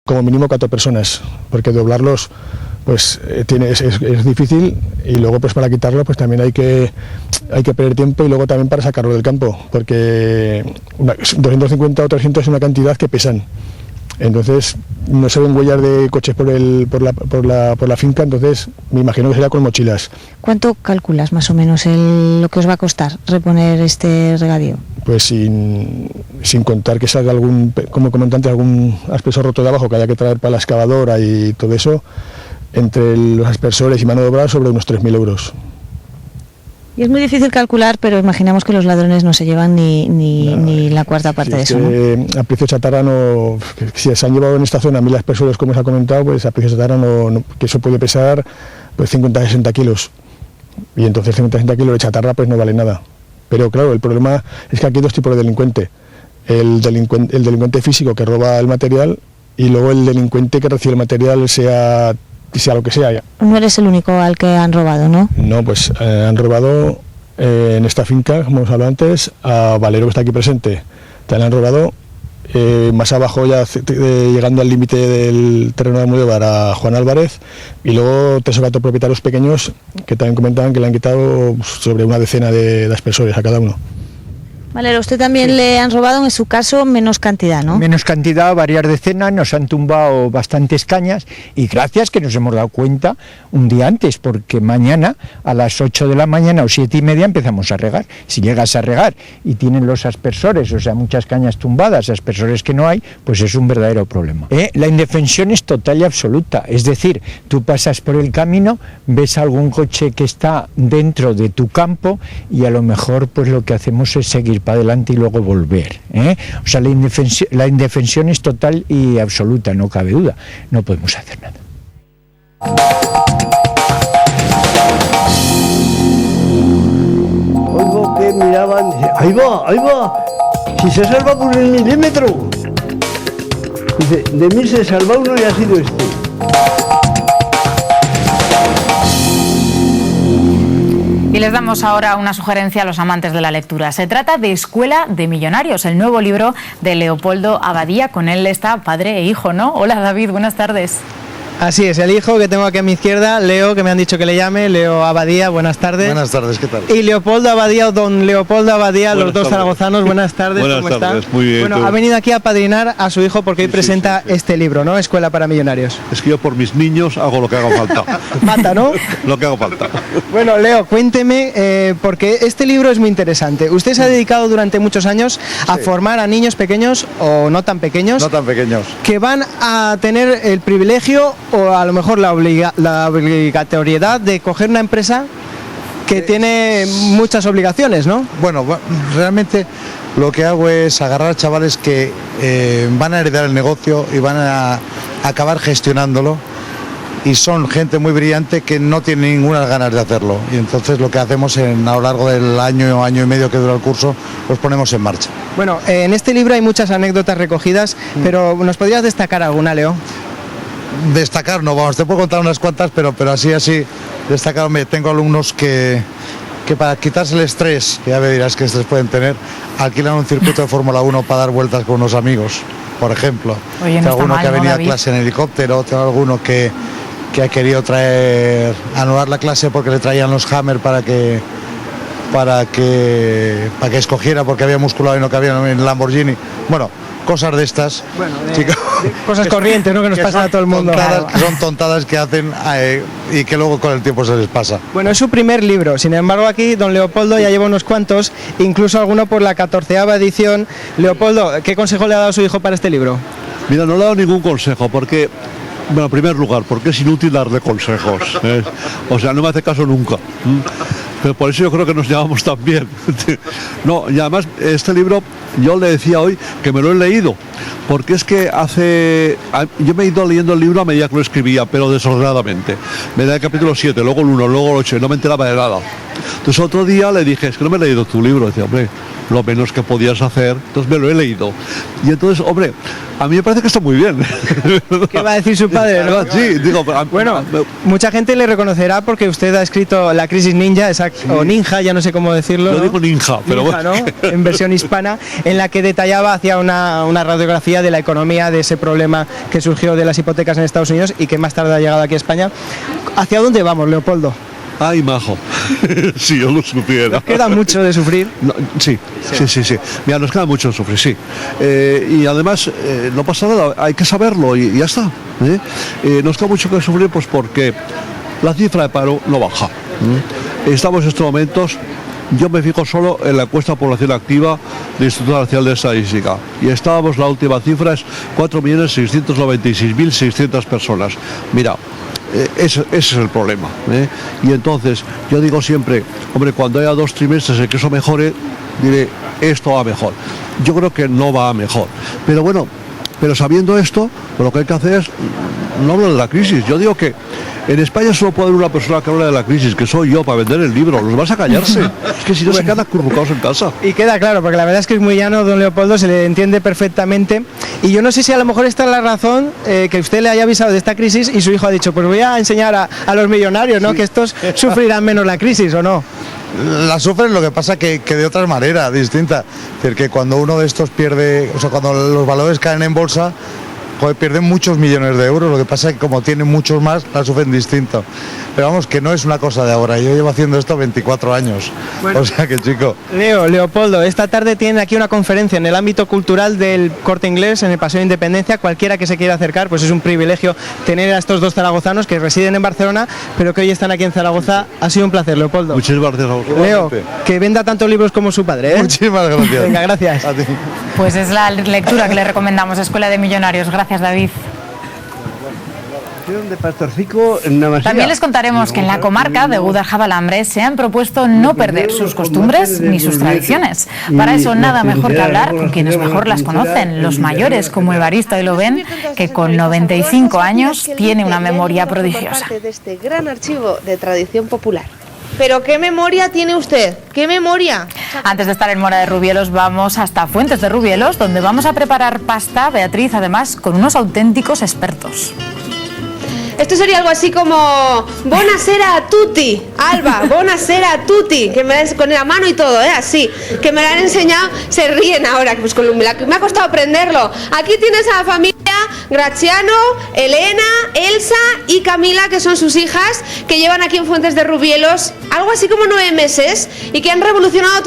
como mínimo 4 personas, porque doblarlos pues es difícil, y luego pues para quitarlo pues también hay que perder tiempo, y luego también para sacarlo del campo, porque 250 o 300 es una cantidad que pesan. Entonces no se ven huellas de coches por la finca, entonces me imagino que será con mochilas. ¿Cuánto calculas más o menos lo que os va a costar reponer este regadío? Pues sin contar que salga como comenté antes, algún aspersor roto de abajo que haya que traer para la excavadora y todo eso, entre los aspersores y mano de obra sobre unos 3.000 euros. Y es muy difícil calcular, pero imaginamos que los ladrones no se llevan ni la cuarta parte de eso, ¿no? A precio chatarra no, si se han llevado en esta zona 1.000 aspersores, como se ha comentado, pues a precio chatarra no, que eso puede pesar pues 50-60 kilos, y entonces 50-60 kilos de chatarra pues no vale nada. Pero claro, el problema es que aquí hay 2 tipos de delincuente: el delincuente físico que roba el material, y luego el delincuente que recibe el material, sea lo que sea. No eres el único al que han robado, ¿no? No, pues han robado en esta finca, como hemos hablado antes, a Valero, que está aquí presente. También han robado más abajo, ya llegando al límite del terreno de Almudévar, a Juan Álvarez, y luego 3 o 4 propietarios pequeños que también comentaban que le han quitado sobre una decena de aspersores a cada uno. Valero, usted también le han robado, en su caso, menos cantidad, ¿no? Menos cantidad, varias decenas, nos han tumbado bastantes cañas, y gracias que nos hemos dado cuenta un día antes, porque mañana a las 8 de la mañana o 7:30 empezamos a regar. Si llegas a regar y tienen los aspersores, o sea, muchas cañas tumbadas, aspersores que no hay, pues es un verdadero problema. La indefensión es total y absoluta, es decir, tú pasas por el camino, ves algún coche que está dentro de tu campo, y a lo mejor pues lo que hacemos es seguir para adelante y luego volver. O sea, la indefensión es total y absoluta, no cabe duda. No podemos hacer nada. Oigo que miraban, ahí va, si se salva por el milímetro. Dice, de 1000 se salva uno y ha sido este. Y les damos ahora una sugerencia a los amantes de la lectura. Se trata de Escuela de Millonarios, el nuevo libro de Leopoldo Abadía. Con él está padre e hijo, ¿no? Hola, David, buenas tardes. Así es, el hijo que tengo aquí a mi izquierda, Leo, que me han dicho que le llame, Leo Abadía, buenas tardes. Buenas tardes, ¿qué tal? Y Leopoldo Abadía, o don Leopoldo Abadía, buenas los dos tardes. Zaragozanos, buenas tardes, buenas ¿cómo tardes, están? Muy bien. Bueno, ¿tú? ha venido aquí a padrinar a su hijo porque hoy presenta este libro, ¿no? Escuela para Millonarios. Es que yo por mis niños hago lo que haga falta. Mata, ¿no? Lo que haga falta. Bueno, Leo, cuénteme, porque este libro es muy interesante. Usted se ha dedicado durante muchos años a formar a niños pequeños, o no tan pequeños, que van a tener el privilegio, o a lo mejor la obligatoriedad de coger una empresa que tiene muchas obligaciones, ¿no? Bueno, realmente lo que hago es agarrar a chavales que van a heredar el negocio y van a acabar gestionándolo, y son gente muy brillante que no tiene ninguna ganas de hacerlo, y entonces lo que hacemos a lo largo del año y medio que dura el curso, los ponemos en marcha. Bueno, en este libro hay muchas anécdotas recogidas, pero ¿nos podrías destacar alguna, Leo? Destacar, no, vamos, te puedo contar unas cuantas, pero así, destacar, tengo alumnos que para quitarse el estrés, ya me dirás qué estrés pueden tener, alquilan un circuito de Fórmula 1 para dar vueltas con unos amigos, por ejemplo. Oye, no tengo alguno mal, que ha venido ¿no, a David? clase en helicóptero, tengo alguno que ha querido anular la clase porque le traían los Hammer para que escogiera, porque había musculado y no cabía en el Lamborghini. Bueno, cosas de estas. Bueno, cosas corrientes, ¿no? Que nos pasa a todo el mundo. Que son tontadas que hacen y que luego con el tiempo se les pasa. Bueno, es su primer libro. Sin embargo, aquí don Leopoldo ya lleva unos cuantos, incluso alguno por la 14ª edición. Leopoldo, ¿qué consejo le ha dado su hijo para este libro? Mira, no le he dado ningún consejo, porque, bueno, en primer lugar, porque es inútil darle consejos. O sea, no me hace caso nunca. Pero por eso yo creo que nos llevamos tan bien. No, y además este libro, yo le decía hoy que me lo he leído, porque es que yo me he ido leyendo el libro a medida que lo escribía, pero desordenadamente. Me da el capítulo 7, luego el 1, luego el 8, y no me enteraba de nada. Entonces otro día le dije, es que no me he leído tu libro. Decía, hombre, lo menos que podías hacer, entonces me lo he leído. Y entonces, hombre, a mí me parece que está muy bien. ¿Qué va a decir su padre, no? Sí, digo, bueno, mucha gente le reconocerá porque usted ha escrito La crisis ninja, esa o Ninja, ya no sé cómo decirlo. Yo digo Ninja, pero Ninja, bueno. ¿no? En versión hispana, en la que detallaba, hacía una radiografía de la economía, de ese problema que surgió de las hipotecas en Estados Unidos y que más tarde ha llegado aquí a España. ¿Hacia dónde vamos, Leopoldo? Ay, majo. Si yo lo supiera. ¿Nos queda mucho de sufrir? No, sí. Mira, nos queda mucho de sufrir, sí. Y además, no pasa nada, hay que saberlo y ya está. Nos queda mucho que sufrir pues porque la cifra de paro no baja. Estamos en estos momentos, yo me fijo solo en la encuesta de población activa del Instituto Nacional de Estadística. Y estábamos, la última cifra es 4.696.600 personas. Mira, ese es el problema. Y entonces, yo digo siempre, hombre, cuando haya 2 trimestres en que eso mejore, diré, esto va mejor. Yo creo que no va mejor. Pero bueno, sabiendo esto, lo que hay que hacer es, no hablo de la crisis, yo digo que en España solo puede haber una persona que habla de la crisis, que soy yo, para vender el libro. Los vas a callarse. Es que si no se quedan acurrucados en casa. Y queda claro, porque la verdad es que es muy llano, don Leopoldo, se le entiende perfectamente. Y yo no sé si a lo mejor esta es la razón que usted le haya avisado de esta crisis y su hijo ha dicho, pues voy a enseñar a los millonarios, ¿no? Sí. Que estos sufrirán menos la crisis, ¿o no? La sufren, lo que pasa que de otra manera distinta. Es decir, que cuando uno de estos pierde, o sea, cuando los valores caen en bolsa, pierden muchos millones de euros. Lo que pasa es que como tienen muchos más, la sufren distinto. Pero vamos, que no es una cosa de ahora. Yo llevo haciendo esto 24 años. Bueno, o sea que, chico. Leopoldo, esta tarde tienen aquí una conferencia en el ámbito cultural del Corte Inglés, en el Paseo de Independencia. Cualquiera que se quiera acercar, pues es un privilegio tener a estos 2 zaragozanos que residen en Barcelona, pero que hoy están aquí en Zaragoza. Ha sido un placer, Leopoldo. Muchísimas gracias a vosotros. Leo, que venda tantos libros como su padre, ¿eh? Muchísimas gracias. Venga, gracias. A ti. Pues es la lectura que le recomendamos, Escuela de Millonarios. Gracias, David. También les contaremos que en la comarca de Guadalajara se han propuesto no perder sus costumbres ni sus tradiciones. Para eso nada mejor que hablar con quienes mejor las conocen, los mayores como Evaristo Ailoven, que con 95 años tiene una memoria prodigiosa. De este gran archivo de tradición popular. ¿Pero qué memoria tiene usted? ¿Qué memoria? Antes de estar en Mora de Rubielos vamos hasta Fuentes de Rubielos, donde vamos a preparar pasta, Beatriz, además con unos auténticos expertos. Esto sería algo así como buonasera a tutti, Alba, buonasera a tutti, que me con la mano y todo, así, que me lo han enseñado, se ríen ahora, pues con me ha costado aprenderlo. Aquí tienes a la familia Graziano, Elena, Elsa y Camila, que son sus hijas, que llevan aquí en Fuentes de Rubielos algo así como 9 meses y que han revolucionado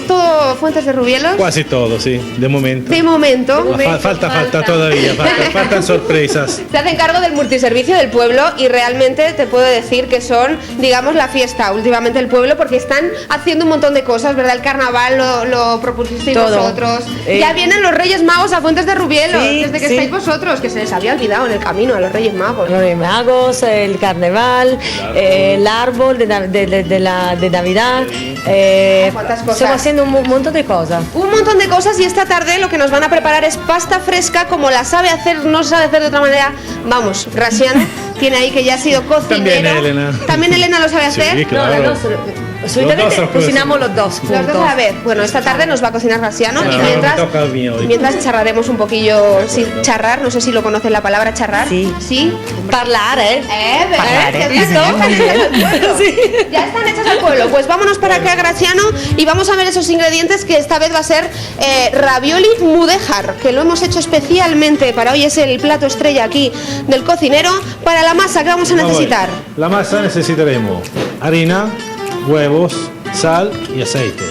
todo Fuentes de Rubielos. Casi todo, sí, de momento. De momento. Falta todavía, faltan sorpresas. Se hacen cargo del multiservicio del pueblo y realmente te puedo decir que son, digamos, la fiesta últimamente del pueblo, porque están haciendo un montón de cosas, ¿verdad? El carnaval lo propusisteis vosotros. Ya vienen los Reyes Magos a Fuentes de Rubielos, sí, desde que estáis vosotros, que se les había olvidado en el camino a los Reyes Magos. Los Reyes Magos, el carnaval, el árbol de Navidad. ¿Cuántas cosas? Estamos haciendo un montón de cosas. Un montón de cosas, y esta tarde lo que nos van a preparar es pasta fresca, como la sabe hacer, no sabe hacer de otra manera. Vamos, Graciano tiene ahí que ya ha sido cocinero. También Elena lo sabe hacer. Sí, claro. No, solitamente cocinamos los dos juntos. Los dos a la vez. Bueno, esta tarde nos va a cocinar Graciano, y mientras charraremos un poquillo, sí, charrar, no sé si lo conocen la palabra charrar. Sí. Sí. Parlar, Parlar, Ya están hechas al pueblo. Pues vámonos para acá, Graciano, y vamos a ver esos ingredientes, que esta vez va a ser ravioli mudéjar, que lo hemos hecho especialmente para hoy, es el plato estrella aquí del cocinero. Para la masa, ¿qué vamos a necesitar? La masa necesitaremos harina, huevos, sal y aceite.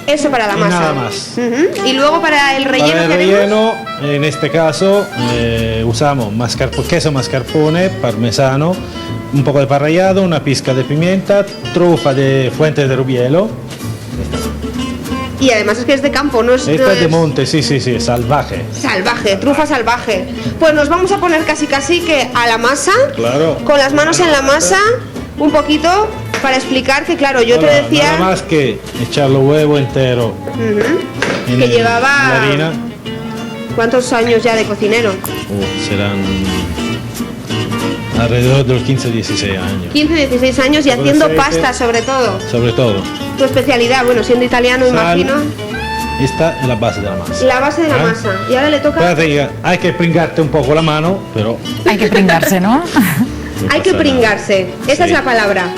Eso para la masa. Nada más. Y luego para el relleno. Para el relleno, en este caso, usamos queso mascarpone, parmesano, un poco de pan rallado, una pizca de pimienta, trufa de Fuentes de Rubielo. Y además es que es de campo, no es... Esta es de monte, sí, salvaje. Salvaje, trufa salvaje. Pues nos vamos a poner casi que a la masa. Claro. Con las manos en la masa, un poquito, para explicar que, claro, yo te decía... Nada más que echar los huevos enteros. Que llevaba... La harina. ¿Cuántos años ya de cocinero? Serán alrededor de los 15-16 años. 15-16 años y haciendo aceite, pasta sobre todo. Sobre todo. Tu especialidad, bueno, siendo italiano, sal, imagino. Esta es la base de la masa. La base de la masa. Y ahora le toca... Hay que pringarte un poco la mano, pero... Hay que pringarse, ¿no? Hay que pringarse. Esa es la palabra.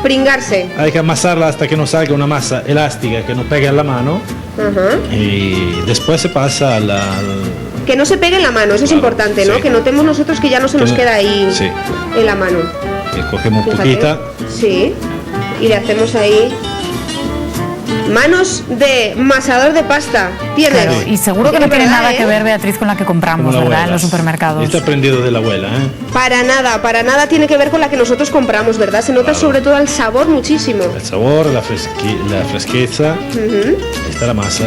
pringarse. Hay que amasarla hasta que nos salga una masa elástica que no pegue en la mano. Y después se pasa que no se pegue en la mano, eso es importante, ¿no? Que notemos nosotros que ya no se nos queda ahí en la mano. Y cogemos un poquito. Sí, y le hacemos ahí. Manos de masador de pasta. Tiene. Claro, y seguro que no tiene nada que ver, Beatriz, con la que compramos, ¿verdad? En los supermercados. Esto aprendido de la abuela, ¿eh? Para nada tiene que ver con la que nosotros compramos, ¿verdad? Se nota sobre todo el sabor muchísimo. El sabor, la fresqueza. Ahí está la masa.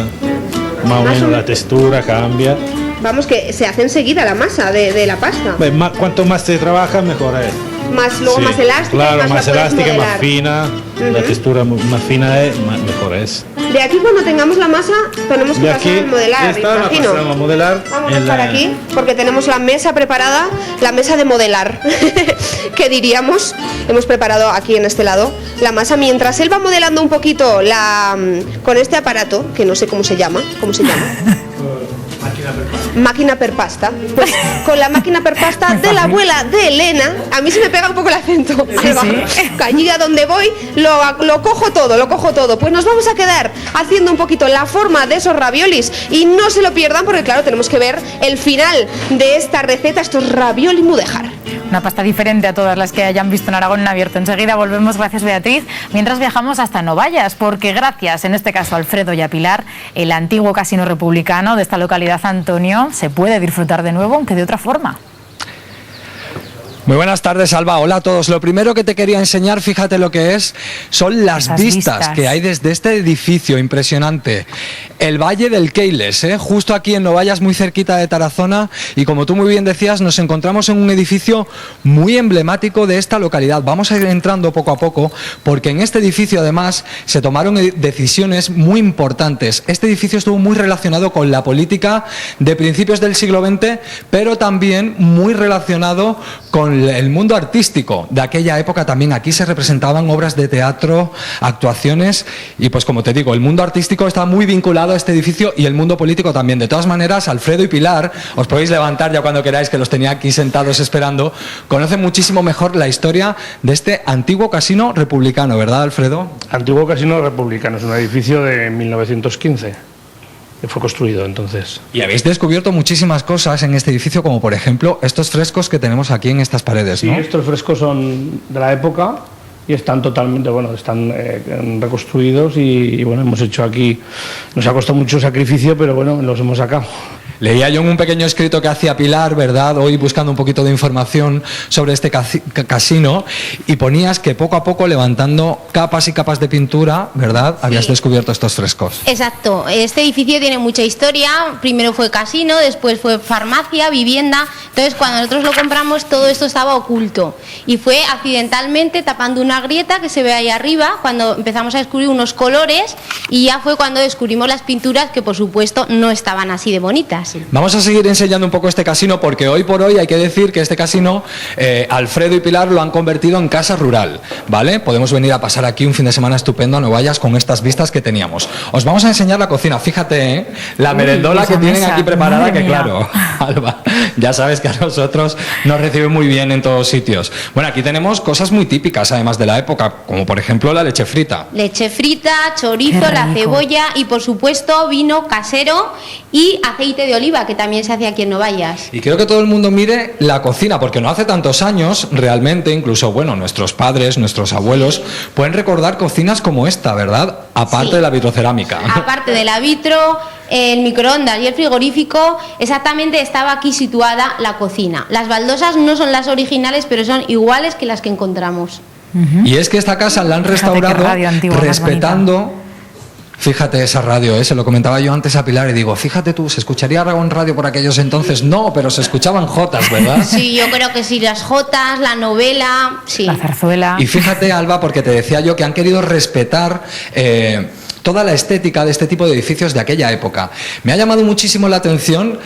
Más o menos la textura cambia. Vamos, que se hace enseguida la masa de la pasta. Cuanto más se trabaja, mejor es. Más elástica. Claro, más elástica, más fina. La textura más fina es, mejor es. De aquí, cuando tengamos la masa, tenemos que pasar a modelar, imagino. Vamos a modelar. Vamos a estar aquí, porque tenemos la mesa preparada, la mesa de modelar. ¿Qué diríamos? Hemos preparado aquí en este lado la masa. Mientras él va modelando un poquito con este aparato, que no sé cómo se llama. Máquina per pasta. Pues con la máquina per pasta de la abuela de Elena, a mí se me pega un poco el acento. Allí a donde voy lo cojo todo. Pues nos vamos a quedar haciendo un poquito la forma de esos raviolis y no se lo pierdan, porque claro, tenemos que ver el final de esta receta, estos ravioli mudéjar. Una pasta diferente a todas las que hayan visto en Aragón en Abierto. Enseguida volvemos, gracias Beatriz, mientras viajamos hasta Novayas, porque gracias, en este caso a Alfredo y a Pilar, el antiguo casino republicano de esta localidad, Antonio, se puede disfrutar de nuevo, aunque de otra forma. Muy buenas tardes, Alba. Hola a todos. Lo primero que te quería enseñar, fíjate lo que son las vistas que hay desde este edificio impresionante. El Valle del Keiles, justo aquí en Novayas, muy cerquita de Tarazona, y como tú muy bien decías, nos encontramos en un edificio muy emblemático de esta localidad. Vamos a ir entrando poco a poco, porque en este edificio además se tomaron decisiones muy importantes. Este edificio estuvo muy relacionado con la política de principios del siglo XX, pero también muy relacionado con el mundo artístico de aquella época. También aquí se representaban obras de teatro, actuaciones, y pues como te digo, el mundo artístico está muy vinculado a este edificio y el mundo político también. De todas maneras, Alfredo y Pilar, os podéis levantar ya cuando queráis, que los tenía aquí sentados esperando, conocen muchísimo mejor la historia de este antiguo casino republicano, ¿verdad, Alfredo? Antiguo casino republicano, es un edificio de 1915. Que fue construido entonces. Y habéis descubierto muchísimas cosas en este edificio, como por ejemplo estos frescos que tenemos aquí en estas paredes, ¿no? Sí, estos frescos son de la época y están totalmente, están reconstruidos y hemos hecho aquí, nos ha costado mucho sacrificio, pero bueno, los hemos sacado. Leía yo en un pequeño escrito que hacía Pilar, ¿verdad?, hoy buscando un poquito de información sobre este casino, y ponías que poco a poco, levantando capas y capas de pintura, ¿verdad?, habías descubierto estos frescos. Exacto, este edificio tiene mucha historia. Primero fue casino, después fue farmacia, vivienda. Entonces cuando nosotros lo compramos, todo esto estaba oculto y fue accidentalmente tapando una grieta que se ve ahí arriba cuando empezamos a descubrir unos colores, y ya fue cuando descubrimos las pinturas, que por supuesto no estaban así de bonitas. Vamos a seguir enseñando un poco este casino, porque hoy por hoy hay que decir que este casino, Alfredo y Pilar lo han convertido en casa rural, ¿vale? Podemos venir a pasar aquí un fin de semana estupendo a Novayas con estas vistas que teníamos. Os vamos a enseñar la cocina, fíjate, la merendola que tienen aquí preparada, que claro, Alba, ya sabes que a nosotros nos reciben muy bien en todos sitios. Bueno, aquí tenemos cosas muy típicas además de la época, como por ejemplo la leche frita. Leche frita, chorizo, la cebolla y por supuesto vino casero y aceite de oliva, que también se hace aquí en Novayas. Y quiero que todo el mundo mire la cocina, porque no hace tantos años, realmente, incluso, nuestros padres, nuestros abuelos, pueden recordar cocinas como esta, ¿verdad? Aparte de la vitrocerámica. Aparte de la vitro, el microondas y el frigorífico, exactamente estaba aquí situada la cocina. Las baldosas no son las originales, pero son iguales que las que encontramos. Y es que esta casa la han restaurado respetando... Fíjate esa radio, se lo comentaba yo antes a Pilar y digo, fíjate tú, ¿se escucharía Aragón Radio por aquellos entonces? No, pero se escuchaban jotas, ¿verdad? Sí, yo creo que sí, las jotas, la novela, sí. La zarzuela. Y fíjate, Alba, porque te decía yo que han querido respetar toda la estética de este tipo de edificios de aquella época. Me ha llamado muchísimo la atención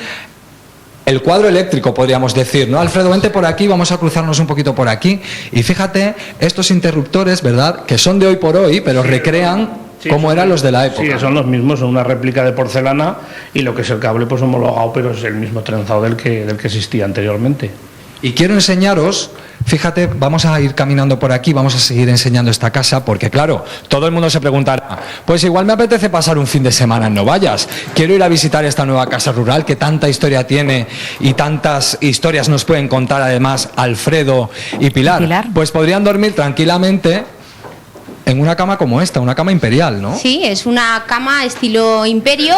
el cuadro eléctrico, podríamos decir, ¿no? Alfredo, vente por aquí, vamos a cruzarnos un poquito por aquí. Y fíjate, estos interruptores, ¿verdad?, que son de hoy por hoy, pero recrean... Sí, ¿cómo eran los de la época? Sí, son los mismos, son una réplica de porcelana, y lo que es el cable homologado, pero es el mismo trenzado del que existía anteriormente. Y quiero enseñaros Fíjate, vamos a ir caminando por aquí, vamos a seguir enseñando esta casa, porque claro, todo el mundo se preguntará, pues igual me apetece pasar un fin de semana en Novallas, quiero ir a visitar esta nueva casa rural que tanta historia tiene y tantas historias nos pueden contar además Alfredo y Pilar. Pues podrían dormir tranquilamente en una cama como esta, una cama imperial, ¿no? Sí, es una cama estilo imperio,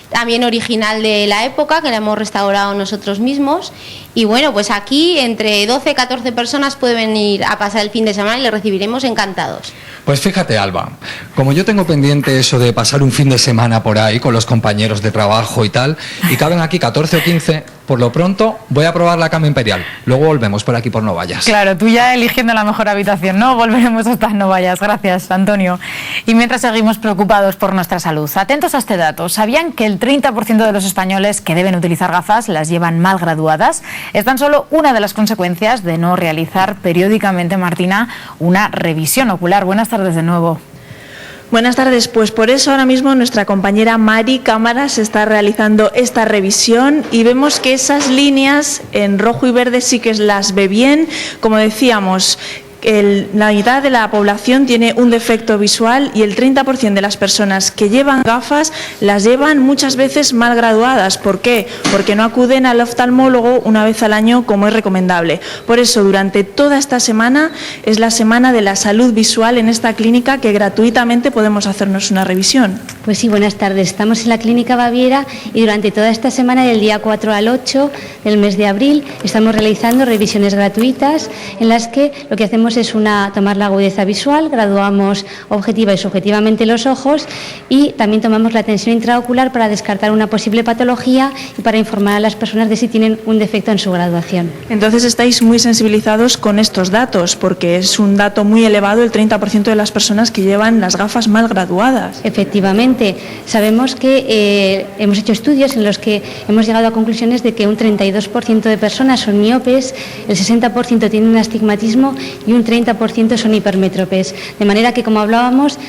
también original de la época, que la hemos restaurado nosotros mismos. Y bueno, pues aquí entre 12 y 14 personas pueden venir a pasar el fin de semana y les recibiremos encantados. Pues fíjate, Alba, como yo tengo pendiente eso de pasar un fin de semana por ahí con los compañeros de trabajo y tal, y caben aquí 14 o 15, por lo pronto voy a probar la cama imperial. Luego volvemos por aquí por Novallas. Claro, tú ya eligiendo la mejor habitación, ¿no? Volveremos hasta Novallas. Gracias, Antonio. Y mientras seguimos preocupados por nuestra salud, atentos a este dato. ¿Sabían que el 30% de los españoles que deben utilizar gafas las llevan mal graduadas? Es tan solo una de las consecuencias de no realizar periódicamente, Martina, una revisión ocular. Buenas tardes de nuevo. Buenas tardes, pues por eso ahora mismo nuestra compañera Mari Cámaras está realizando esta revisión y vemos que esas líneas en rojo y verde sí que las ve bien. Como decíamos, la mitad de la población tiene un defecto visual y el 30% de las personas que llevan gafas las llevan muchas veces mal graduadas. ¿Por qué? Porque no acuden al oftalmólogo una vez al año como es recomendable. Por eso, durante toda esta semana es la semana de la salud visual en esta clínica, que gratuitamente podemos hacernos una revisión. Pues sí, buenas tardes. Estamos en la Clínica Baviera y durante toda esta semana, del día 4 al 8 del mes de abril, estamos realizando revisiones gratuitas en las que lo que hacemos es tomar la agudeza visual, graduamos objetiva y subjetivamente los ojos y también tomamos la tensión intraocular para descartar una posible patología y para informar a las personas de si tienen un defecto en su graduación. Entonces estáis muy sensibilizados con estos datos, porque es un dato muy elevado el 30% de las personas que llevan las gafas mal graduadas. Efectivamente, sabemos que hemos hecho estudios en los que hemos llegado a conclusiones de que un 32% de personas son miopes, el 60% tienen un astigmatismo y un 30% son hipermétropes. De manera que, como hablábamos,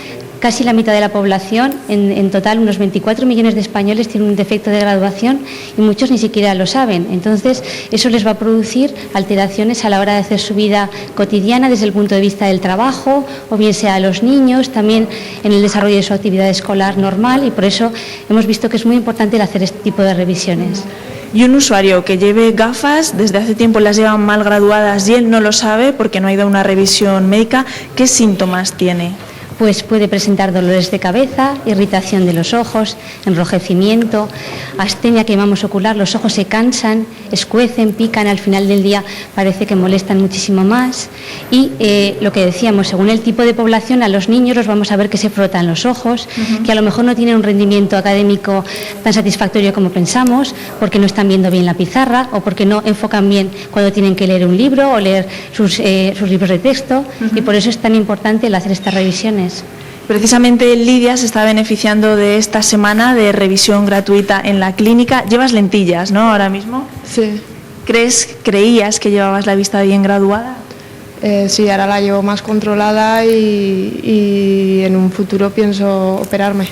casi la mitad de la población, en total unos 24 millones de españoles, tienen un defecto de graduación y muchos ni siquiera lo saben. Entonces, eso les va a producir alteraciones a la hora de hacer su vida cotidiana desde el punto de vista del trabajo, o bien sea a los niños, también en el desarrollo de su actividad escolar normal, y por eso hemos visto que es muy importante el hacer este tipo de revisiones. Y un usuario que lleve gafas, desde hace tiempo las llevan mal graduadas y él no lo sabe porque no ha ido a una revisión médica, ¿qué síntomas tiene? Pues puede presentar dolores de cabeza, irritación de los ojos, enrojecimiento, astenia que llamamos ocular, los ojos se cansan, escuecen, pican, al final del día parece que molestan muchísimo más. Y lo que decíamos, según el tipo de población, a los niños los vamos a ver que se frotan los ojos, que a lo mejor no tienen un rendimiento académico tan satisfactorio como pensamos, porque no están viendo bien la pizarra o porque no enfocan bien cuando tienen que leer un libro o leer sus libros de texto, y por eso es tan importante el hacer estas revisiones. Precisamente Lidia se está beneficiando de esta semana de revisión gratuita en la clínica. Llevas lentillas, ¿no? Ahora mismo. Sí. ¿Creías que llevabas la vista bien graduada? Sí, ahora la llevo más controlada y en un futuro pienso operarme.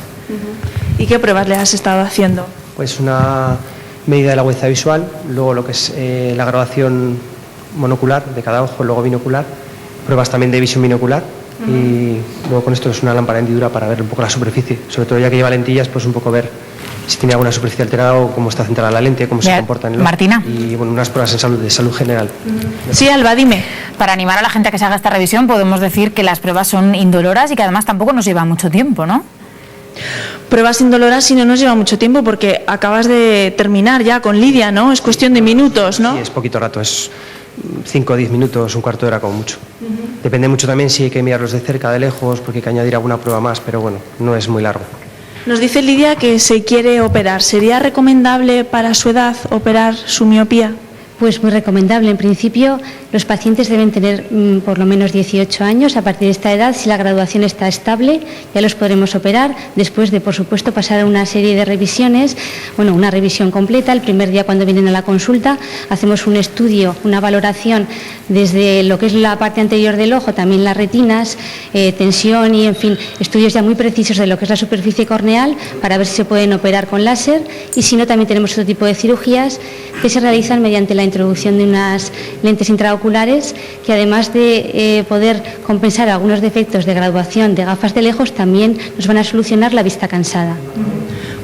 ¿Y qué pruebas le has estado haciendo? Pues una medida de la agudeza visual, luego lo que es la graduación monocular de cada ojo, luego binocular, pruebas también de visión binocular. Y luego con esto es una lámpara hendidura para ver un poco la superficie, sobre todo ya que lleva lentillas, pues un poco ver si tiene alguna superficie alterada o cómo está centrada la lente, cómo se comporta en el ojo. Martina. Y bueno, unas pruebas de salud general. Sí, Alba, dime. Para animar a la gente a que se haga esta revisión, podemos decir que las pruebas son indoloras y que además tampoco nos lleva mucho tiempo, ¿no? Pruebas indoloras y no nos lleva mucho tiempo porque acabas de terminar ya con Lidia, ¿no? Es cuestión de minutos, ¿no? Sí, es poquito rato, es 5 o 10 minutos, un cuarto de hora como mucho. Depende mucho también si hay que mirarlos de cerca, de lejos, porque hay que añadir alguna prueba más, pero bueno, no es muy largo. Nos dice Lidia que se quiere operar. ¿Sería recomendable para su edad operar su miopía? Pues muy recomendable. En principio, los pacientes deben tener por lo menos 18 años. A partir de esta edad, si la graduación está estable, ya los podremos operar, después de, por supuesto, pasar a una serie de revisiones, bueno, una revisión completa. El primer día, cuando vienen a la consulta, hacemos un estudio, una valoración desde lo que es la parte anterior del ojo, también las retinas, tensión y, en fin, estudios ya muy precisos de lo que es la superficie corneal para ver si se pueden operar con láser, y si no, también tenemos otro tipo de cirugías que se realizan mediante la introducción de unas lentes intraoculares que, además de poder compensar algunos defectos de graduación de gafas de lejos, también nos van a solucionar la vista cansada.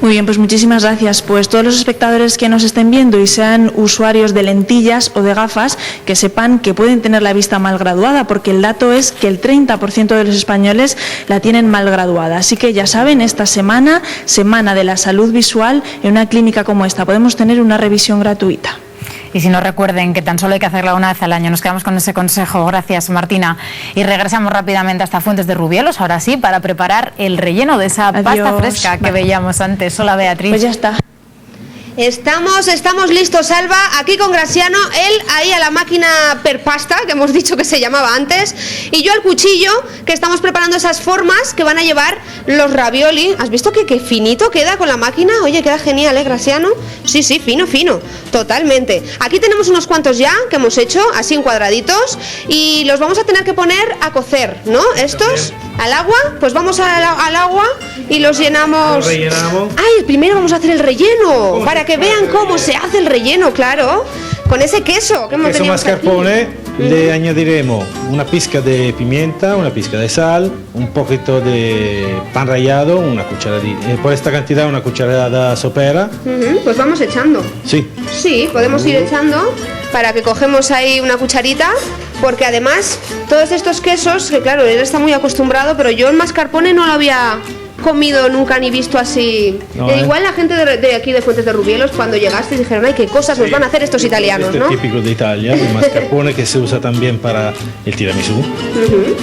Muy bien, pues muchísimas gracias. Pues todos los espectadores que nos estén viendo y sean usuarios de lentillas o de gafas, que sepan que pueden tener la vista mal graduada, porque el dato es que el 30% de los españoles la tienen mal graduada. Así que ya saben, esta semana, Semana de la Salud Visual, en una clínica como esta podemos tener una revisión gratuita. Y si no, recuerden que tan solo hay que hacerla una vez al año. Nos quedamos con ese consejo. Gracias, Martina. Y regresamos rápidamente hasta Fuentes de Rubielos, ahora sí, para preparar el relleno de esa pasta fresca que veíamos antes. Hola, Beatriz. Pues ya está. Estamos listos, Alba, aquí con Graciano, él ahí a la máquina per pasta, que hemos dicho que se llamaba antes, y yo al cuchillo, que estamos preparando esas formas que van a llevar los ravioli. ¿Has visto que finito queda con la máquina? Oye, queda genial, Graciano. Sí, fino, totalmente. Aquí tenemos unos cuantos ya que hemos hecho, así en cuadraditos, y los vamos a tener que poner a cocer, ¿no? Estos, al agua, pues vamos al agua y los llenamos. Los rellenamos. Ay, primero vamos a hacer el relleno, para que vean cómo se hace el relleno, claro, con ese queso que hemos tenido. Mascarpone le añadiremos una pizca de pimienta, una pizca de sal, un poquito de pan rallado, una cucharadita, por esta cantidad una cucharada sopera. Pues vamos echando. Sí, podemos ir echando para que cogemos ahí una cucharita, porque además todos estos quesos, que claro, él está muy acostumbrado, pero yo el mascarpone no lo había comido nunca ni visto así. No, igual la gente de aquí de Fuentes de Rubielos, cuando llegaste dijeron, ay, qué cosas nos van a hacer estos italianos, este ¿no? es típico de Italia, el mascarpone que se usa también para el tiramisú.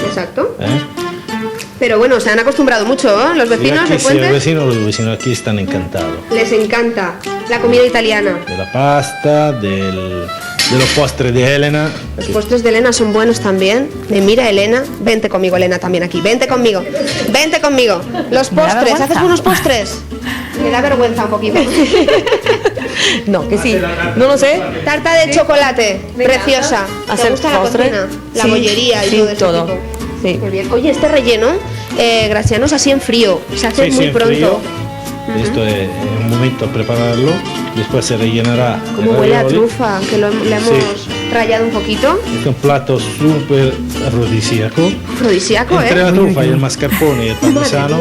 Exacto. Pero bueno, se han acostumbrado mucho, ¿eh? Los vecinos de Fuentes. Los vecinos aquí están encantados. Les encanta la comida italiana. De la pasta, de los postres de Elena. Los postres de Elena son buenos también. Mira, Elena, vente conmigo, Elena, también aquí. Vente conmigo. Los postres, ¿haces buenos postres? Me da vergüenza un poquito. No, que sí. No lo sé. Tarta de chocolate, preciosa. ¿Te gusta la cocina? La bollería y todo eso. Sí. Muy bien. Oye, este relleno, Graciano, es así en frío. Se hace muy pronto. Esto es un momento a prepararlo, después se rellenará. Como huele a trufa, que le hemos rallado un poquito. Es un plato súper afrodisíaco. Entre la trufa y el mascarpone y el parmesano.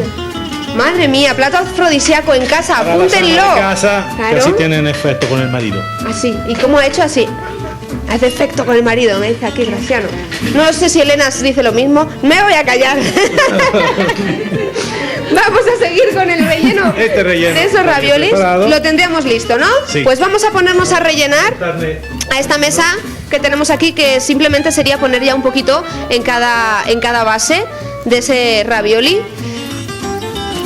Madre mía, plato afrodisíaco en casa, apúntenlo. En casa, que así tienen efecto con el marido. Así, ¿y cómo ha hecho así? Hace efecto con el marido, me dice aquí Graciano. No sé si Elena dice lo mismo, me voy a callar. Vamos a seguir con el relleno, de esos raviolis. Lo tendríamos listo, ¿no? Sí. Pues vamos a ponernos a rellenar a esta mesa que tenemos aquí, que simplemente sería poner ya un poquito en cada base de ese ravioli.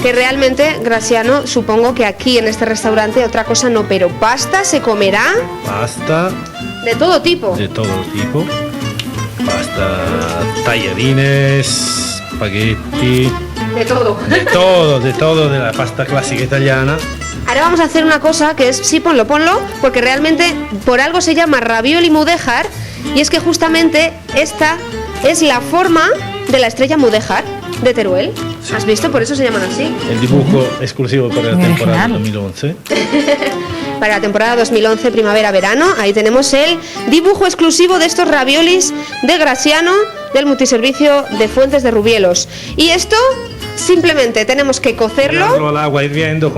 Que realmente, Graciano, supongo que aquí en este restaurante otra cosa no, pero pasta se comerá. Pasta. De todo tipo. Pasta, tallarines, spaghetti. De todo. De la pasta clásica italiana. Ahora vamos a hacer una cosa que es, sí, ponlo, porque realmente por algo se llama ravioli mudéjar, y es que justamente esta es la forma de la estrella mudéjar de Teruel. Sí. ¿Has visto? Por eso se llaman así. El dibujo exclusivo para la temporada 2011. Para la temporada 2011, primavera-verano, ahí tenemos el dibujo exclusivo de estos raviolis de Graciano del multiservicio de Fuentes de Rubielos. Y esto simplemente tenemos que cocerlo. Tirarlo al agua hirviendo,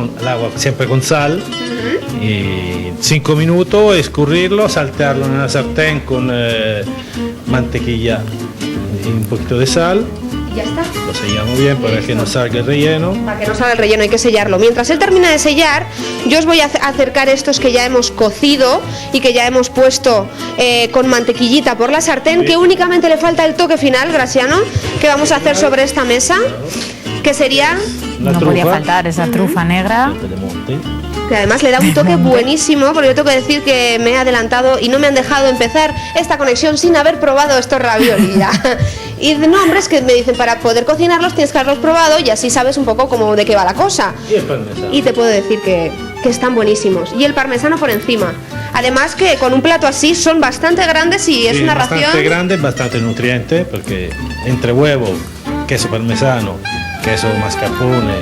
siempre con sal. Y 5 minutos, escurrirlo, saltearlo en una sartén con mantequilla y un poquito de sal. Ya está. Lo sellamos bien para que no salga el relleno. Para que no salga el relleno hay que sellarlo. Mientras él termina de sellar, yo os voy a acercar estos que ya hemos cocido y que ya hemos puesto con mantequillita por la sartén, que únicamente le falta el toque final, Graciano, que vamos a hacer sobre esta mesa, que sería... No podía faltar esa trufa negra. Que además le da un toque buenísimo, porque yo tengo que decir que me he adelantado y no me han dejado empezar esta conexión sin haber probado estos ravioli ya. Y no, hombre, es que me dicen, para poder cocinarlos tienes que haberlos probado y así sabes un poco cómo de qué va la cosa. Y el parmesano. Y te puedo decir que están buenísimos. Y el parmesano por encima. Además que con un plato así son bastante grandes y es una ración... Bastante grande, bastante nutriente, porque entre huevo, queso parmesano, queso mascarpone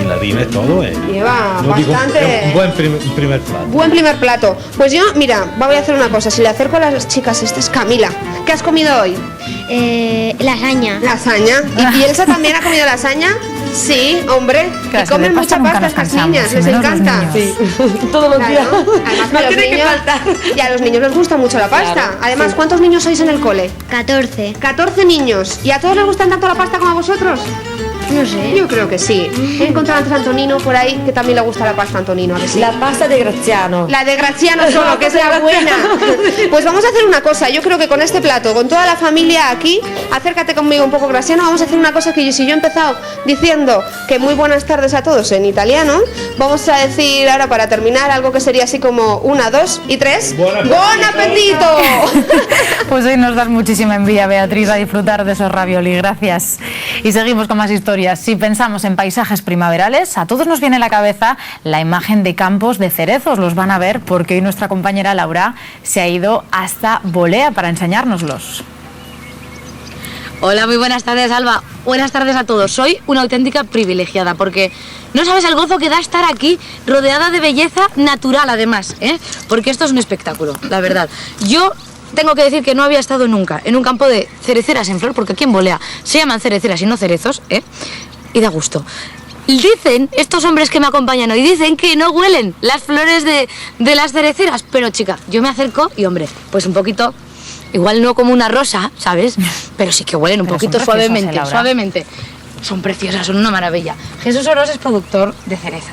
y la harina y todo. Lleva lo digo, bastante... un buen primer plato. Buen primer plato. Pues yo, mira, voy a hacer una cosa. Si le acerco a las chicas, esta es Camila. ¿Qué has comido hoy? Lasaña. Lasaña. ¿Y Elsa también ha comido lasaña? Sí, hombre. Claro, y comen mucha pasta estas niñas, les encanta. Sí, todos los días. Además, a los niños, y a los niños les gusta mucho la pasta. Claro, Además, sí. ¿cuántos niños sois en el cole? 14. 14 niños. ¿Y a todos les gusta tanto la pasta como a vosotros? No sé. Yo creo que sí. He encontrado antes a Antonino por ahí que también le gusta la pasta a Antonino. ¿A que sí? La pasta de Graziano. La de Graziano solo, que es la buena. Pues vamos a hacer una cosa. Yo creo que con este plato, con toda la familia aquí, acércate conmigo un poco, Graziano. Vamos a hacer una cosa que si yo he empezado diciendo que muy buenas tardes a todos en italiano, vamos a decir ahora para terminar algo que sería así como 1, 2 y 3. ¡Buen apetito! Pues hoy nos das muchísima envidia, Beatriz, a disfrutar de esos ravioli. Gracias. Y seguimos con más historias. Si pensamos en paisajes primaverales, a todos nos viene a la cabeza la imagen de campos de cerezos. Los van a ver porque hoy nuestra compañera Laura se ha ido hasta Bolea para enseñárnoslos. Hola, muy buenas tardes, Alba. Buenas tardes a todos. Soy una auténtica privilegiada porque no sabes el gozo que da estar aquí rodeada de belleza natural, además, porque esto es un espectáculo, la verdad. Yo tengo que decir que no había estado nunca en un campo de cereceras en flor, porque aquí en Bolea se llaman cereceras y no cerezos, y da gusto. Dicen, estos hombres que me acompañan hoy, dicen que no huelen las flores de las cereceras, pero chica, yo me acerco y hombre, pues un poquito, igual no como una rosa, ¿sabes? Pero sí que huelen un poquito suavemente, suavemente. Son preciosas, son una maravilla. Jesús Oroz es productor de cereza